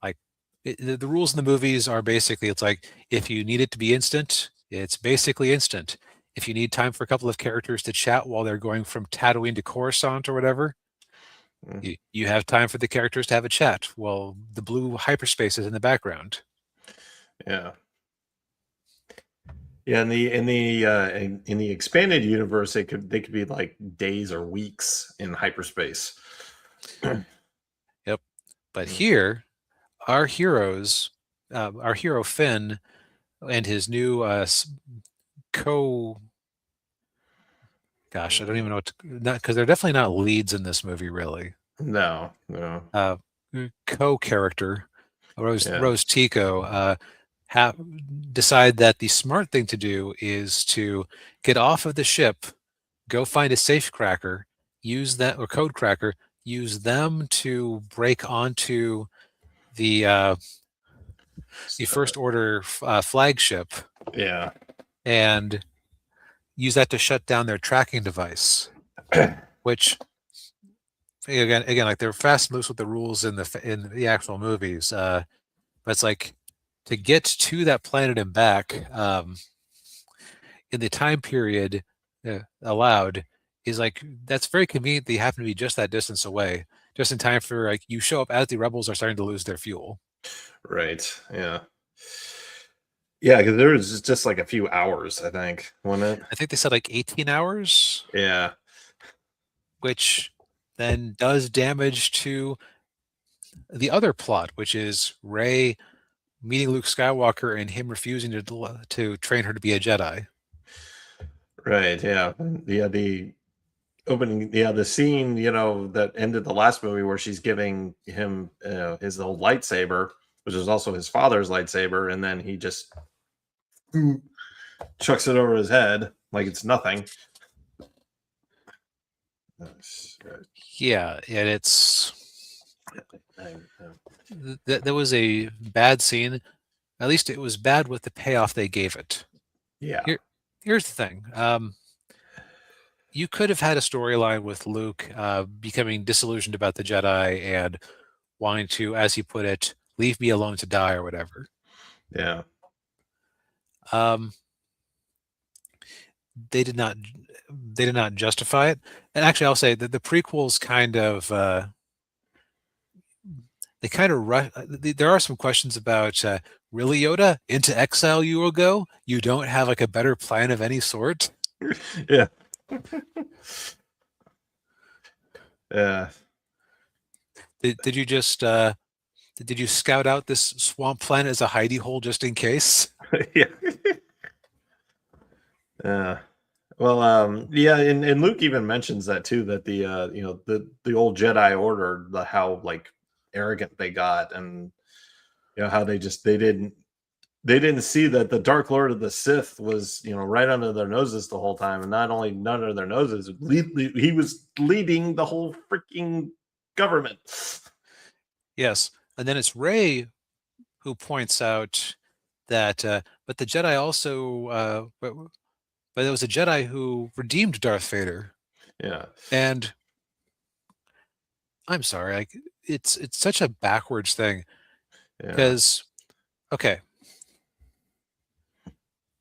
Like, the rules in the movies are basically, it's like, if you need it to be instant, it's basically instant. If you need time for a couple of characters to chat while they're going from Tatooine to Coruscant or whatever, Mm. you have time for the characters to have a chat while the blue hyperspace is in the background. Yeah. Yeah, in the expanded universe, they could be like days or weeks in hyperspace. Yep. But Mm. here, our heroes, our hero Finn and his new Gosh, I don't even know what to, not because they're definitely not leads in this movie, really. No. Uh, Co-character Yeah. Rose Tico have decide that the smart thing to do is to get off of the ship, go find a safe cracker, use that or code cracker, use them to break onto the First Order flagship Yeah. and use that to shut down their tracking device, which again, like they're fast and loose with the rules in the actual movies. But it's like to get to that planet and back in the time period allowed is like that's very convenient. They happen to be just that distance away, just in time for like you show up as the rebels are starting to lose their fuel. Right. Yeah. Yeah, because there was just like a few hours, I think, wasn't it? I think they said like 18 hours, Yeah. which then does damage to the other plot, which is Rey meeting Luke Skywalker and him refusing to train her to be a Jedi. Right. Yeah. Yeah. The opening. Yeah. The scene, that ended the last movie where she's giving him his old lightsaber, which is also his father's lightsaber, and then he just chucks it over his head like it's nothing. Yeah, and that was a bad scene. At least it was bad with the payoff they gave it. Yeah. Here's the thing. You could have had a storyline with Luke becoming disillusioned about the Jedi and wanting to, as he put it, leave me alone to die or whatever. Yeah. They did not justify it. And actually, I'll say that the prequels kind of they kind of there are some questions about really, Yoda, into exile you will go? You don't have like a better plan of any sort? Yeah. Yeah. Did you just did you scout out this swamp planet as a hidey hole just in case? Yeah. Well, yeah, and Luke even mentions that too, that the old Jedi Order, how like arrogant they got, and how they didn't see that the Dark Lord of the Sith was right under their noses the whole time, and not only under their noses, he was leading the whole freaking government. Yes, and then it's Rey who points out that, but the Jedi also, but it was a Jedi who redeemed Darth Vader. Yeah. And I'm sorry, like it's such a backwards thing Yeah. because, okay,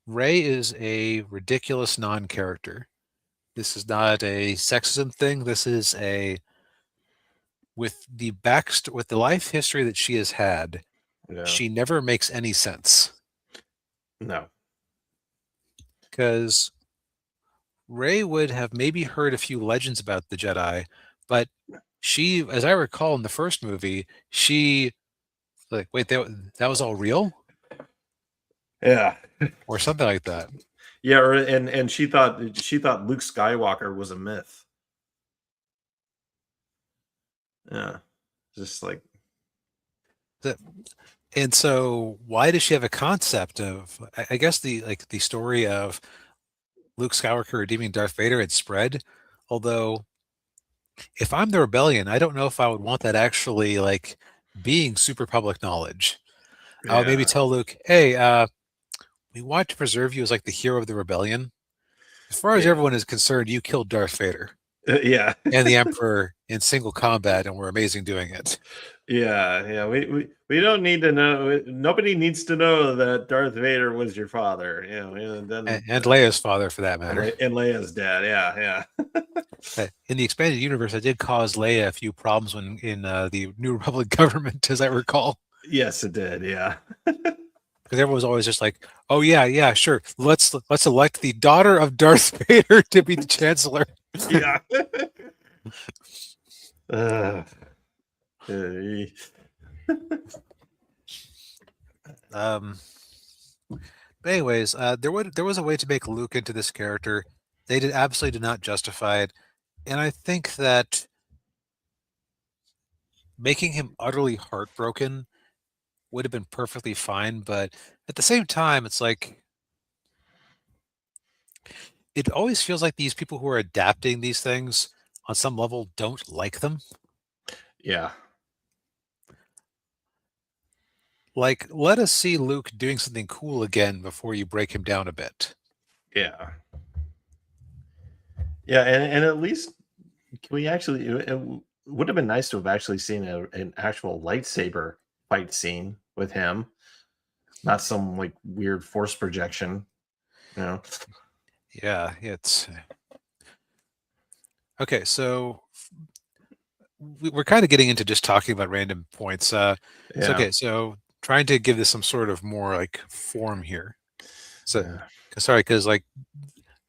Rey is a ridiculous non-character. This is not a sexism thing. This is with the life history that she has had. Yeah. She never makes any sense No. because Rey would have maybe heard a few legends about the Jedi, but she, as I recall in the first movie, she like, wait, that was all real? Yeah. Or something like that. Yeah, and she thought Luke Skywalker was a myth. Yeah. Just like And so why does she have a concept of I guess the story of Luke Skywalker redeeming Darth Vader had spread, although if I'm the rebellion, I don't know if I would want that actually like being super public knowledge. I would maybe tell Luke, hey, we want to preserve you as like the hero of the rebellion. As far as everyone is concerned, you killed Darth Vader. Yeah. And the Emperor in single combat, and we're amazing doing it. Yeah. We don't need to know. Nobody needs to know that Darth Vader was your father. And Leia's father, for that matter. And Leia's dad. Yeah. In the expanded universe, I did cause Leia a few problems when in the New Republic government, as I recall. Yes, it did. Yeah. Because everyone was always just like, "Oh yeah, sure. Let's elect the daughter of Darth Vader to be the chancellor." Yeah. But anyways, there was a way to make Luke into this character. They did absolutely did not justify it, and I think that making him utterly heartbroken would have been perfectly fine. But at the same time, it's like it always feels like these people who are adapting these things on some level don't like them. Yeah. Like, let us see Luke doing something cool again before you break him down a bit. Yeah. Yeah, and at least can we actually it would have been nice to have actually seen an actual lightsaber fight scene with him, not some like weird force projection, you know. Yeah, it's okay. So we're kind of getting into just talking about random points. So Yeah. okay, so trying to give this some sort of more like form here. So Yeah. sorry, because like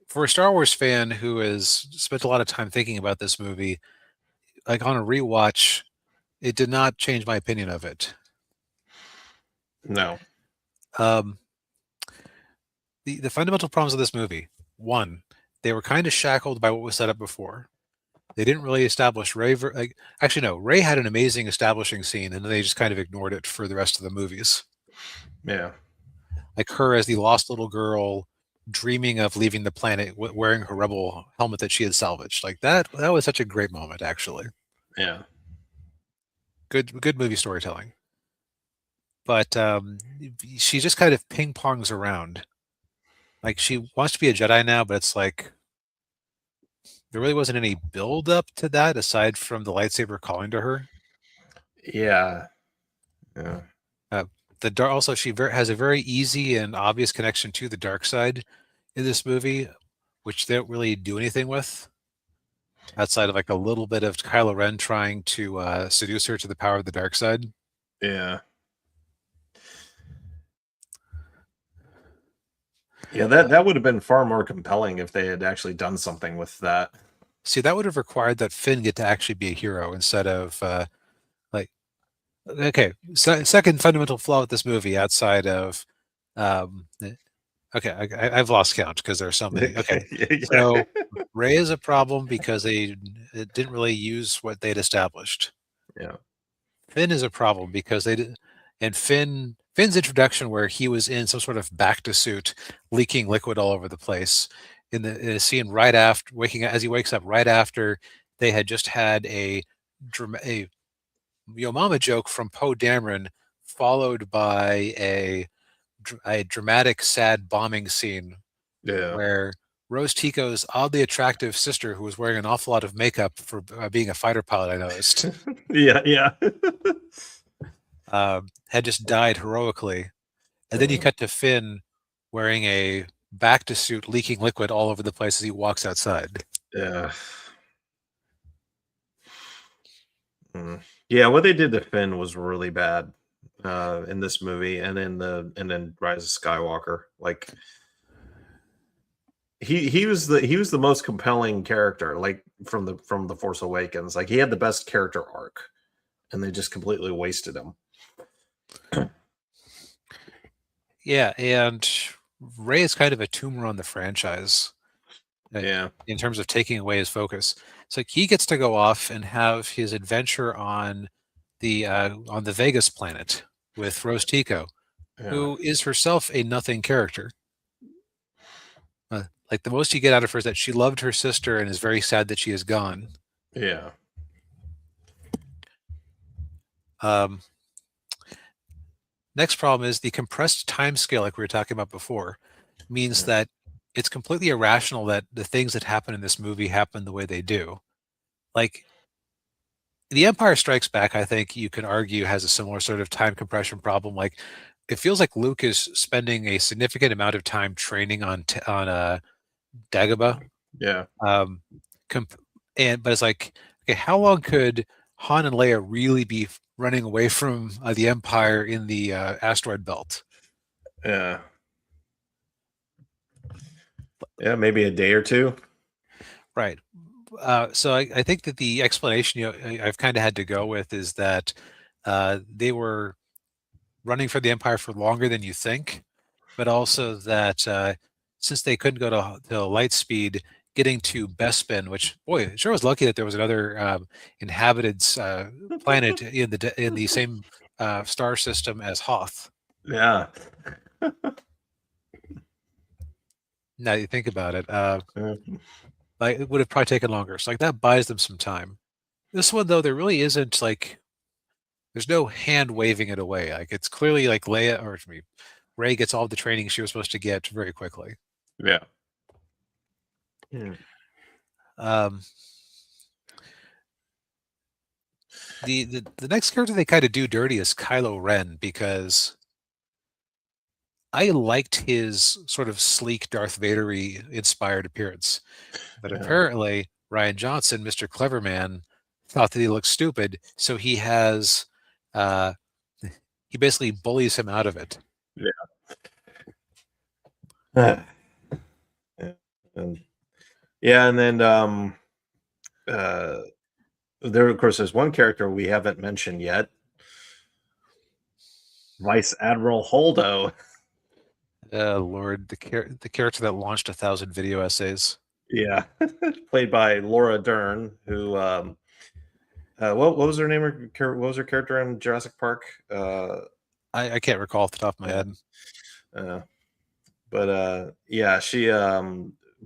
for a Star Wars fan who has spent a lot of time thinking about this movie, like on a rewatch, it did not change my opinion of it. No. Um, the fundamental problems of this movie: one, they were kind of shackled by what was set up before. They didn't really establish Ray. Like, actually, no, Ray had an amazing establishing scene, and they just kind of ignored it for the rest of the movies. Yeah. Like her as the lost little girl, dreaming of leaving the planet, wearing her rebel helmet that she had salvaged. Like that. That was such a great moment, actually. Yeah. Good movie storytelling. But she just kind of ping pongs around. Like she wants to be a Jedi now, but it's like there really wasn't any build up to that aside from the lightsaber calling to her. Yeah. Yeah. Uh, the dark also has a very easy and obvious connection to the dark side in this movie, which they don't really do anything with outside of like a little bit of Kylo Ren trying to seduce her to the power of the dark side. Yeah. Yeah, that would have been far more compelling if they had actually done something with that. See, that would have required that Finn get to actually be a hero instead of like okay. Second fundamental flaw with this movie outside of okay, I've lost count because there are so many. Okay, Yeah. so Ray is a problem because they didn't really use what they'd established. Yeah. Finn is a problem because they did, and Finn's introduction where he was in some sort of back to suit, leaking liquid all over the place, in a scene right after as he wakes up right after they had just had a Yo Mama joke from Poe Dameron, followed by a dramatic, sad bombing scene Yeah. where Rose Tico's oddly attractive sister, who was wearing an awful lot of makeup for being a fighter pilot, I noticed, Yeah. Yeah. had just died heroically. And then you Yeah. cut to Finn wearing a back to suit, leaking liquid all over the place as he walks outside. Yeah. Mm. Yeah, what they did to Finn was really bad in this movie and and then Rise of Skywalker. Like he was the most compelling character, like from the Force Awakens. Like he had the best character arc, and they just completely wasted him. Yeah, and Ray is kind of a tumor on the franchise Yeah, in terms of taking away his focus. It's like he gets to go off and have his adventure on the Vegas planet with Rose Tico, yeah, who is herself a nothing character. Like the most you get out of her is that she loved her sister and is very sad that she is gone. yeah, Um, Next problem is the compressed time scale, like we were talking about before, means yeah, that it's completely irrational that the things that happen in this movie happen the way they do. Like The Empire Strikes Back, I think you can argue has a similar sort of time compression problem. Like it feels like Luke is spending a significant amount of time training on Dagobah. yeah, Um, comp- but it's like, okay, how long could Han and Leia really be running away from the Empire in the asteroid belt? yeah. Yeah, maybe a day or two. Right. So I think that the explanation I've kind of had to go with is that they were running for the Empire for longer than you think, but also that since they couldn't go to light speed, getting to Bespin, which boy, it sure was lucky that there was another inhabited planet in the same star system as Hoth. Yeah. Now you think about it, Uh, like it would have probably taken longer. So like that buys them some time. This one though, there really isn't like there's no hand waving it away. Like it's clearly like Leia or excuse me, Rey gets all the training she was supposed to get very quickly. yeah. Yeah. Um, the next character they kind of do dirty is Kylo Ren because I liked his sort of sleek Darth Vader-y inspired appearance, but Yeah. apparently Ryan Johnson, Mr. Cleverman, thought that he looked stupid, so he has he basically bullies him out of it. Yeah. And then there of course there's one character we haven't mentioned yet. Vice Admiral Holdo. Lord, the character that launched 1,000 video essays. Yeah. Played by Laura Dern, who what was her name? What was her character in Jurassic Park? I can't recall off the top of my head. But yeah, she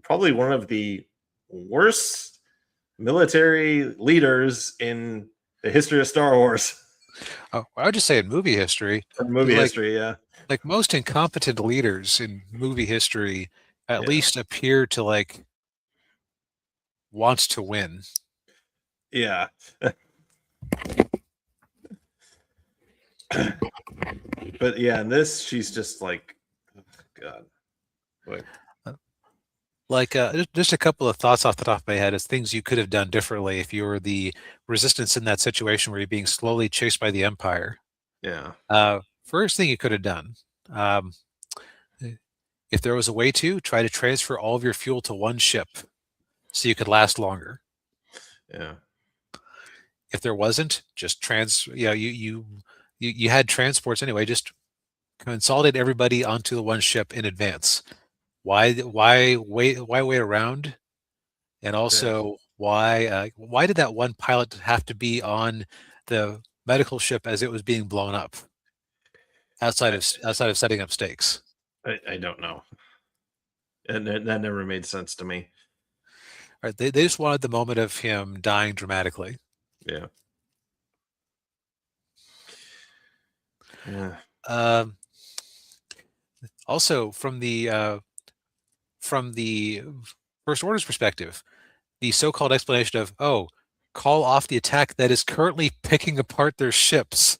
probably one of the worst military leaders in the history of Star Wars. Oh, I would just say in movie history. Or movie history, yeah. Like most incompetent leaders in movie history at least appear to like wants to win. Yeah. But yeah, in this, she's just like, oh, God. Wait. Like just a couple of thoughts off the top of my head as things you could have done differently if you were the resistance in that situation where you're being slowly chased by the Empire. Yeah. First thing you could have done, if there was a way to try to transfer all of your fuel to one ship so you could last longer. Yeah. If there wasn't, just you had transports anyway, just consolidate everybody onto the one ship in advance. Why wait around? And also why did that one pilot have to be on the medical ship as it was being blown up outside of setting up stakes? I don't know. And that never made sense to me. Right, they just wanted the moment of him dying dramatically. Yeah. Yeah. Also, from the First Order's perspective, the so-called explanation of call off the attack that is currently picking apart their ships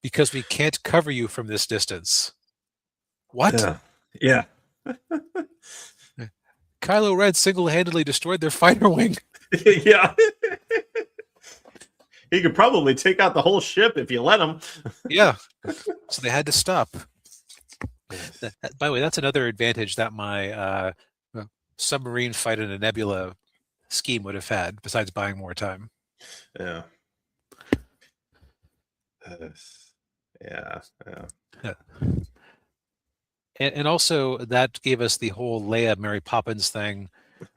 because we can't cover you from this distance. What? Yeah. Kylo Ren single-handedly destroyed their fighter wing. Yeah. He could probably take out the whole ship if you let him. Yeah. So they had to stop. By the way, that's another advantage that my submarine fight in a nebula scheme would have had, besides buying more time. Yeah. Yeah. And also that gave us the whole Leia Mary Poppins thing,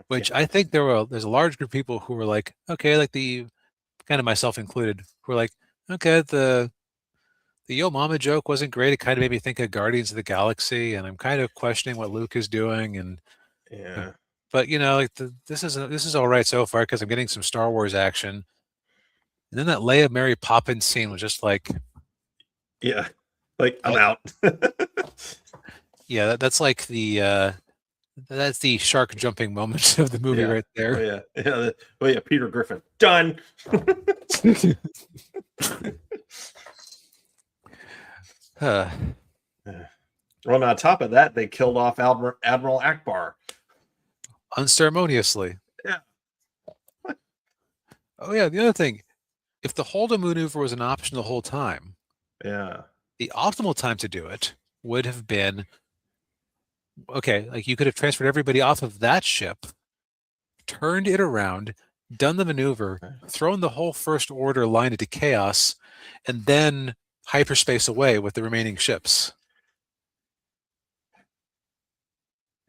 which I think there's a large group of people who were like, okay, like the kind of myself included, who were like, okay, the Yo Mama joke wasn't great. It kind of made me think of Guardians of the Galaxy, and I'm kind of questioning what Luke is doing. And yeah, but like this is all right so far because I'm getting some Star Wars action. And then that Leia Mary Poppins scene was just like, yeah, like I'm out. Yeah, that's like that's the shark jumping moment of the movie right there. Oh yeah, Peter Griffin done. Well, on top of that, they killed off Admiral Akbar unceremoniously. Yeah. Oh yeah, the other thing, if the Holdo maneuver was an option the whole time, the optimal time to do it would have been like you could have transferred everybody off of that ship, turned it around, done the maneuver, thrown the whole First Order line into chaos, and then hyperspace away with the remaining ships.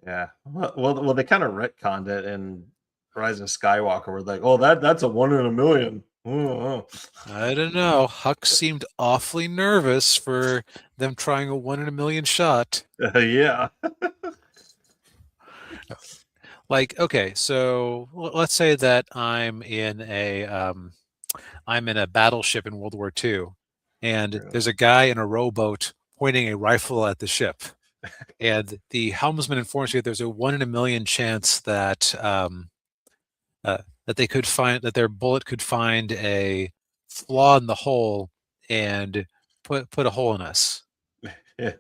Yeah. Well, they kind of retconned it in Rise of Skywalker. Where like, oh, that's a 1 in a million. Oh, I don't know. Hux seemed awfully nervous for them trying a 1 in a million shot. yeah. Like, okay, so let's say that I'm in a battleship in World War II, and there's a guy in a rowboat pointing a rifle at the ship, and the helmsman informs you there's a 1 in a million chance that that they could find that their bullet could find a flaw in the hull and put a hole in us. Yeah.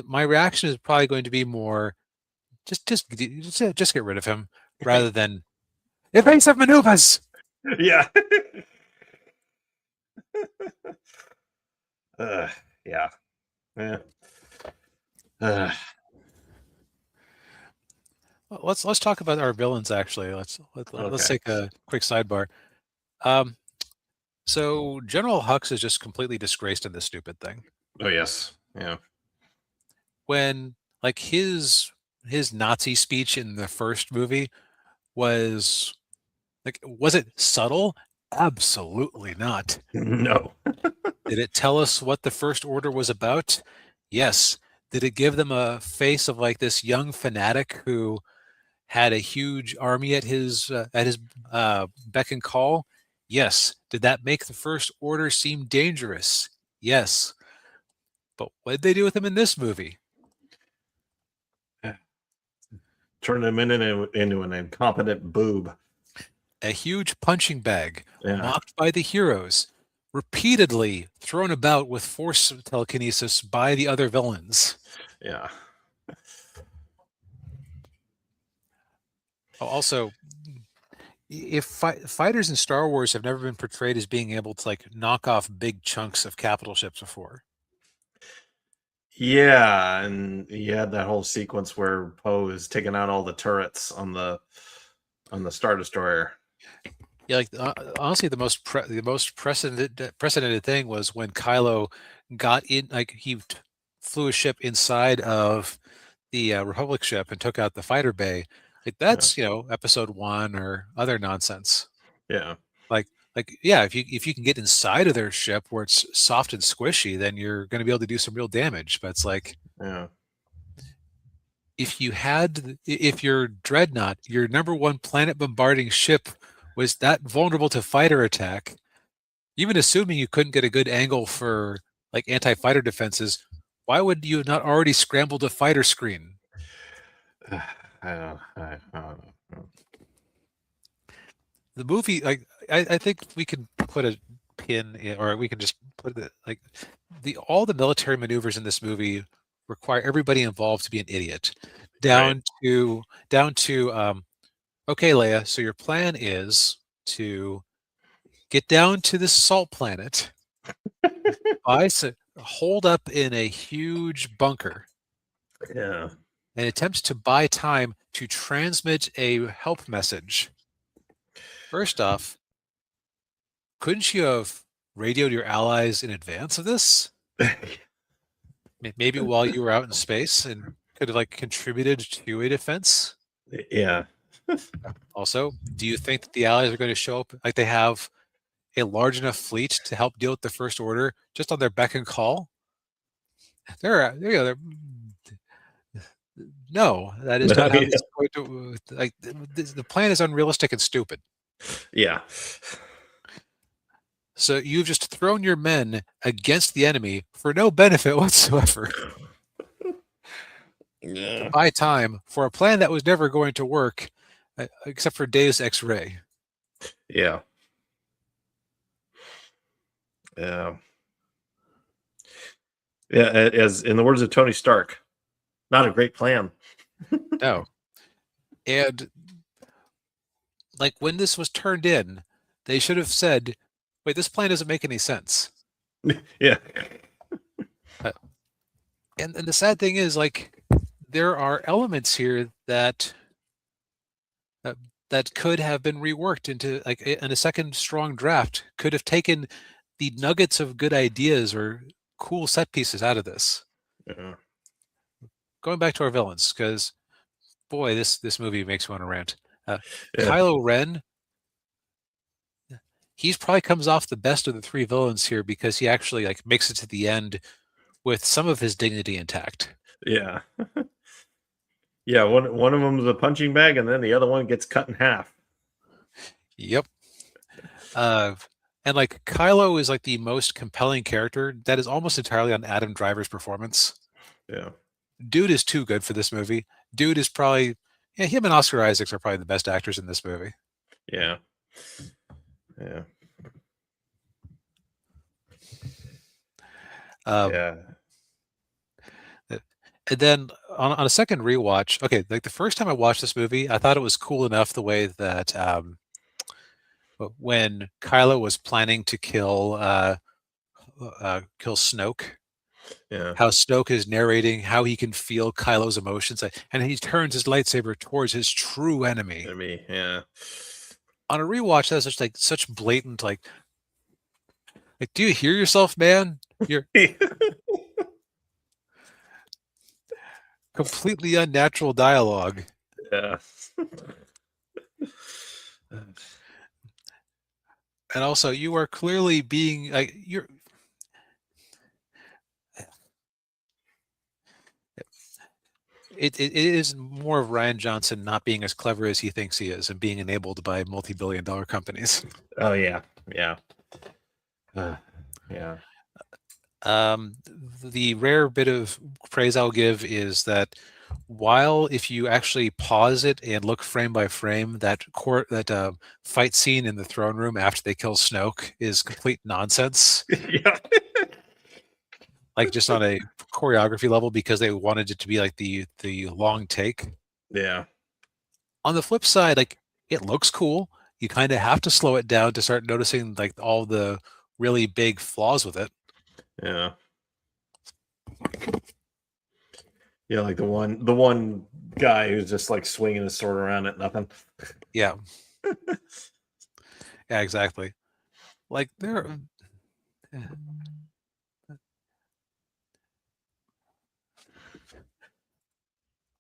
My reaction is probably going to be more just get rid of him rather than evasive maneuvers. Yeah. Yeah. Yeah. Let's talk about our villains. Actually, let's Okay. take a quick sidebar. Um, so General Hux is just completely disgraced in this stupid thing. Oh yes. Yeah. When like his Nazi speech in the first movie was was it subtle? Absolutely not. No. Did it tell us what the First Order was about? Yes. Did it give them a face of like this young fanatic who had a huge army at his beck and call? Yes. Did that make the First Order seem dangerous? Yes. But what did they do with him in this movie? Turn him into an incompetent boob. A huge punching bag, Yeah. mocked by the heroes, repeatedly thrown about with force telekinesis by the other villains. Yeah. Also, if fighters in Star Wars have never been portrayed as being able to like knock off big chunks of capital ships before. Yeah, and you had that whole sequence where Poe is taking out all the turrets on the Star Destroyer. Yeah, like honestly, the most precedented thing was when Kylo got in, like he flew a ship inside of the Republic ship and took out the fighter bay. Like that's Episode 1 or other nonsense. Yeah. Like yeah, if you can get inside of their ship where it's soft and squishy, then you're going to be able to do some real damage. But it's like Yeah. if your dreadnought, your number one planet bombarding ship, was that vulnerable to fighter attack, even assuming you couldn't get a good angle for like anti-fighter defenses, why would you not already scrambled a fighter screen? I don't know. The movie, like I think we can put a pin in, or we can just put it like all the military maneuvers in this movie require everybody involved to be an idiot, down to okay, Leia, so your plan is to get down to this salt planet, hold up in a huge bunker, Yeah. and attempt to buy time to transmit a help message. First off, couldn't you have radioed your allies in advance of this? Maybe while you were out in space and could have like contributed to a defense? Yeah. Also, do you think that the allies are going to show up like they have a large enough fleet to help deal with the First Order just on their beck and call? No, that is not how this is going to, like the plan is unrealistic and stupid. Yeah. So you've just thrown your men against the enemy for no benefit whatsoever. Yeah. To buy time for a plan that was never going to work, except for Deus Ex Ray. Yeah. Yeah. Yeah. As in the words of Tony Stark, not a great plan. No. And like when this was turned in, they should have said, wait, this plan doesn't make any sense. Yeah. And the sad thing is, like, there are elements here that could have been reworked into like in a second strong draft, could have taken the nuggets of good ideas or cool set pieces out of this. Yeah. going back to our villains, because boy, this movie makes me want to rant. Yeah. Kylo Ren, he's probably comes off the best of the three villains here because he actually like makes it to the end with some of his dignity intact. Yeah. Yeah, one of them is a punching bag, and then the other one gets cut in half. Yep. And like Kylo is like the most compelling character that is almost entirely on Adam Driver's performance. Yeah. Dude is too good for this movie. Dude is probably, yeah, him and Oscar Isaacs are probably the best actors in this movie. Yeah. Yeah. Yeah. And then on a second rewatch, okay, like the first time I watched this movie, I thought it was cool enough the way that when Kylo was planning to kill Snoke, Yeah. how Snoke is narrating how he can feel Kylo's emotions, and he turns his lightsaber towards his true enemy. Enemy, yeah. On a rewatch, that's such blatant, like, do you hear yourself, man? You're completely unnatural dialogue. Yeah. And also, you are clearly being like you're. It is more of Ryan Johnson not being as clever as he thinks he is and being enabled by multi-billion-dollar companies. Oh yeah, yeah, yeah. The rare bit of praise I'll give is that while if you actually pause it and look frame by frame, that fight scene in the throne room after they kill Snoke is complete nonsense. Yeah. Like just on a choreography level because they wanted it to be like the long take. Yeah. On the flip side, like it looks cool. You kind of have to slow it down to start noticing like all the really big flaws with it. Yeah. Yeah, like the one guy who's just like swinging his sword around at nothing. Yeah. Yeah, exactly. Like there.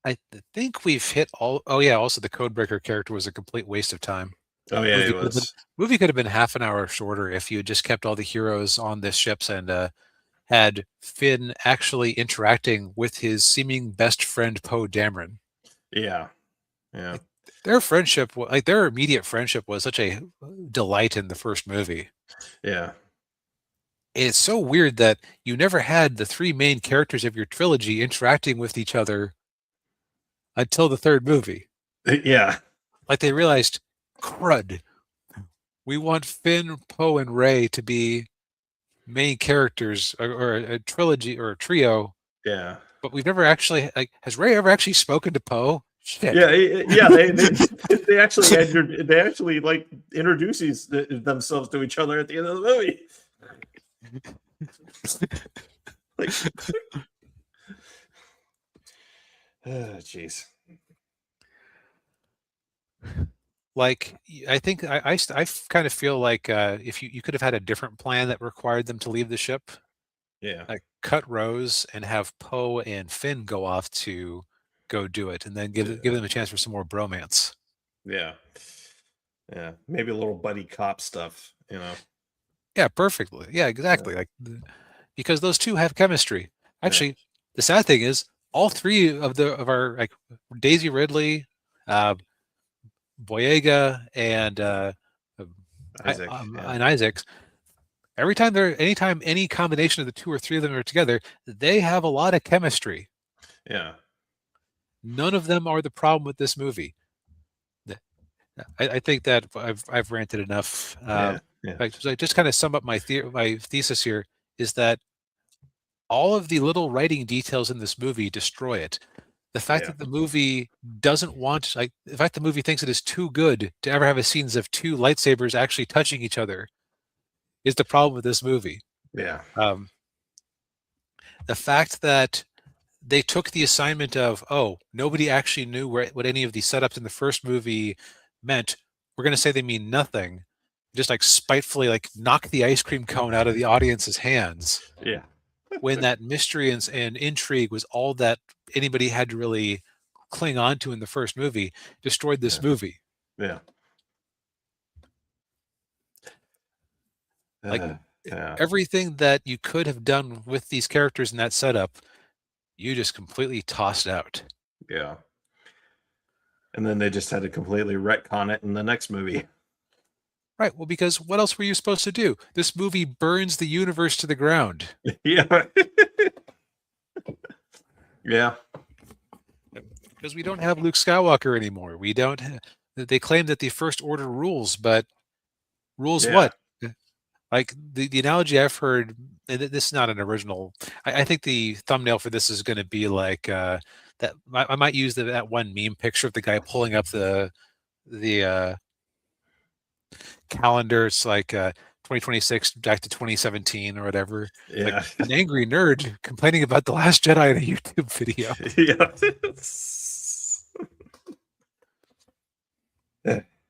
I think we've hit all. Oh yeah, also the Codebreaker character was a complete waste of time. Oh yeah, it was. Movie could have been half an hour shorter if you had just kept all the heroes on this ships and had Finn actually interacting with his seeming best friend Poe Dameron. Yeah, yeah. Like, their friendship, like their immediate friendship, was such a delight in the first movie. Yeah. It's so weird that you never had the three main characters of your trilogy interacting with each other until the third movie. Yeah. Like they realized, crud, we want Finn, Poe, and Rey to be main characters or a trilogy or a trio. Yeah. But we've never actually, like, has Rey ever actually spoken to Poe? Shit. Yeah, yeah. They actually like introduce themselves to each other at the end of the movie. Like, oh, jeez. Like I think I kind of feel like if you could have had a different plan that required them to leave the ship, Yeah. like cut Rose and have Poe and Finn go off to go do it, and then give them a chance for some more bromance. Yeah. Yeah. Maybe a little buddy cop stuff, you know. Yeah, perfectly. Yeah, exactly. Yeah. Like because those two have chemistry. Actually, Yeah. the sad thing is all three of our like Daisy Ridley, Boyega, and Isaac. and Isaacs. Anytime any combination of the two or three of them are together, they have a lot of chemistry. Yeah. None of them are the problem with this movie. I think that I've ranted enough. Yeah. So I just kind of sum up my thesis here is that all of the little writing details in this movie destroy it. The fact that the movie doesn't want, like, the fact the movie thinks it is too good to ever have a scenes of two lightsabers actually touching each other is the problem with this movie. Yeah. The fact that they took the assignment of, oh, nobody actually knew what any of the setups in the first movie meant. We're going to say they mean nothing. Just like spitefully, like knock the ice cream cone out of the audience's hands. Yeah. When that mystery and intrigue was all that anybody had to really cling on to in the first movie destroyed this movie. Yeah. Like Yeah. everything that you could have done with these characters in that setup, you just completely tossed out. Yeah. And then they just had to completely retcon it in the next movie. Right. Well, because what else were you supposed to do? This movie burns the universe to the ground. Yeah. Yeah. Because we don't have Luke Skywalker anymore. We don't. They claim that the First Order rules, but rules Yeah. what? Like the analogy I've heard, and this is not an original. I think the thumbnail for this is going to be like that. I might use that one meme picture of the guy pulling up the calendar. It's like 2026 back to 2017 or whatever. Like Yeah. an angry nerd complaining about The Last Jedi in a YouTube video.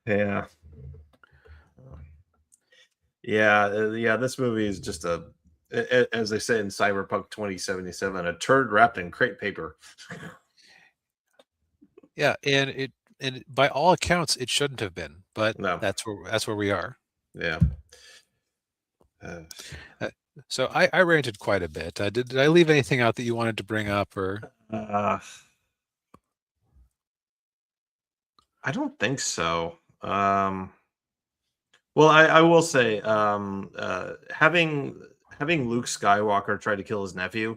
Yeah. Yeah. This movie is just as they say in Cyberpunk 2077, a turd wrapped in crepe paper. Yeah, and by all accounts, it shouldn't have been, but No. that's where we are. Yeah. So I ranted quite a bit. Did I leave anything out that you wanted to bring up, or? I don't think so. Well, I will say, having Luke Skywalker try to kill his nephew,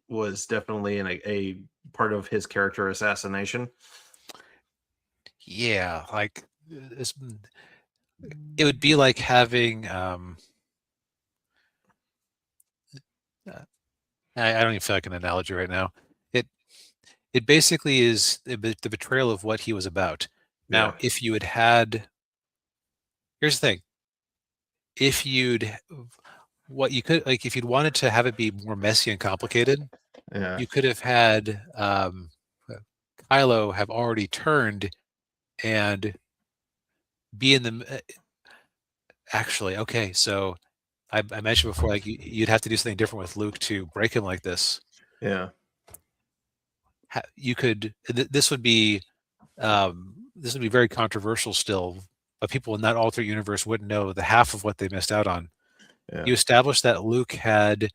was definitely a part of his character assassination. Yeah, like it would be like having I don't even feel like an analogy right now. It basically is the betrayal of what he was about. Now, Yeah. if you had here's the thing. If you'd what you could like if you'd wanted to have it be more messy and complicated, Yeah. you could have had Kylo have already turned and be in the actually okay. So I mentioned before, like you'd have to do something different with Luke to break him like this. Yeah. You could this would be very controversial still, but people in that alternate universe wouldn't know the half of what they missed out on. Yeah. You established that Luke had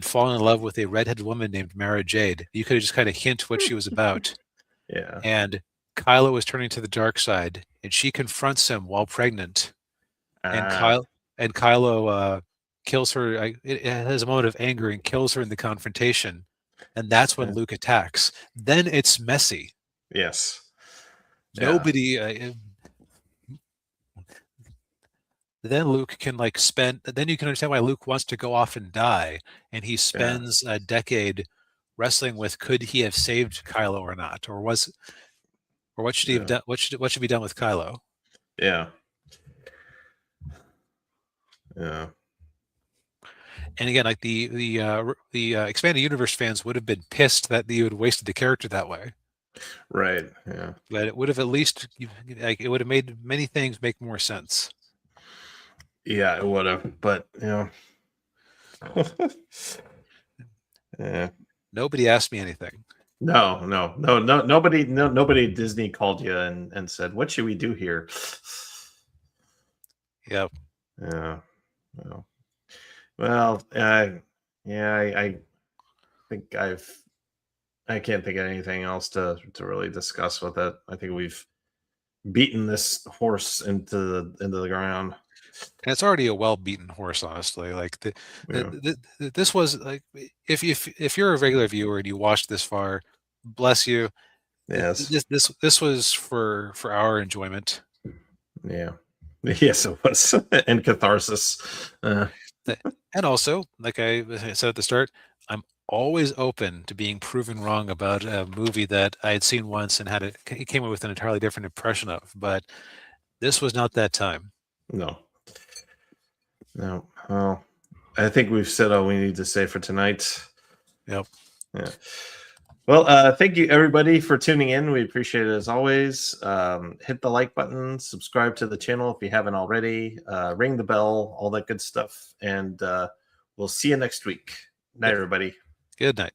fallen in love with a redheaded woman named Mara Jade. You could have just kind of hint what she was about. Yeah. And Kylo was turning to the dark side, and she confronts him while pregnant. And Kylo kills her. It has a moment of anger and kills her in the confrontation. And that's when Luke attacks. Then it's messy. Yes. Nobody. Then Luke can then you can understand why Luke wants to go off and die, and he spends a decade wrestling with could he have saved Kylo or not, or what should he have done? What should be done with Kylo? Yeah. Yeah. And again, like the expanded universe fans would have been pissed that you had wasted the character that way. Right. Yeah. But it would have at least it would have made many things make more sense. Yeah, it would have, but yeah. Yeah. Nobody asked me anything. Nobody at Disney called you and said, "What should we do here?" Yeah. Yeah. Well, I think I can't think of anything else to really discuss with it. I think we've beaten this horse into the ground. And it's already a well-beaten horse, honestly. Like this was like if you're a regular viewer and you watched this far, bless you. Yes. This was for our enjoyment. Yeah. Yes, it was, and catharsis. And also, like I said at the start, I'm always open to being proven wrong about a movie that I had seen once and it came up with an entirely different impression of. But this was not that time. No. Well, I think we've said all we need to say for tonight. Yep. Yeah. Well, thank you everybody for tuning in. We appreciate it as always. Hit the like button, subscribe to the channel if you haven't already, ring the bell, all that good stuff. And we'll see you next week. Night, everybody. Good night.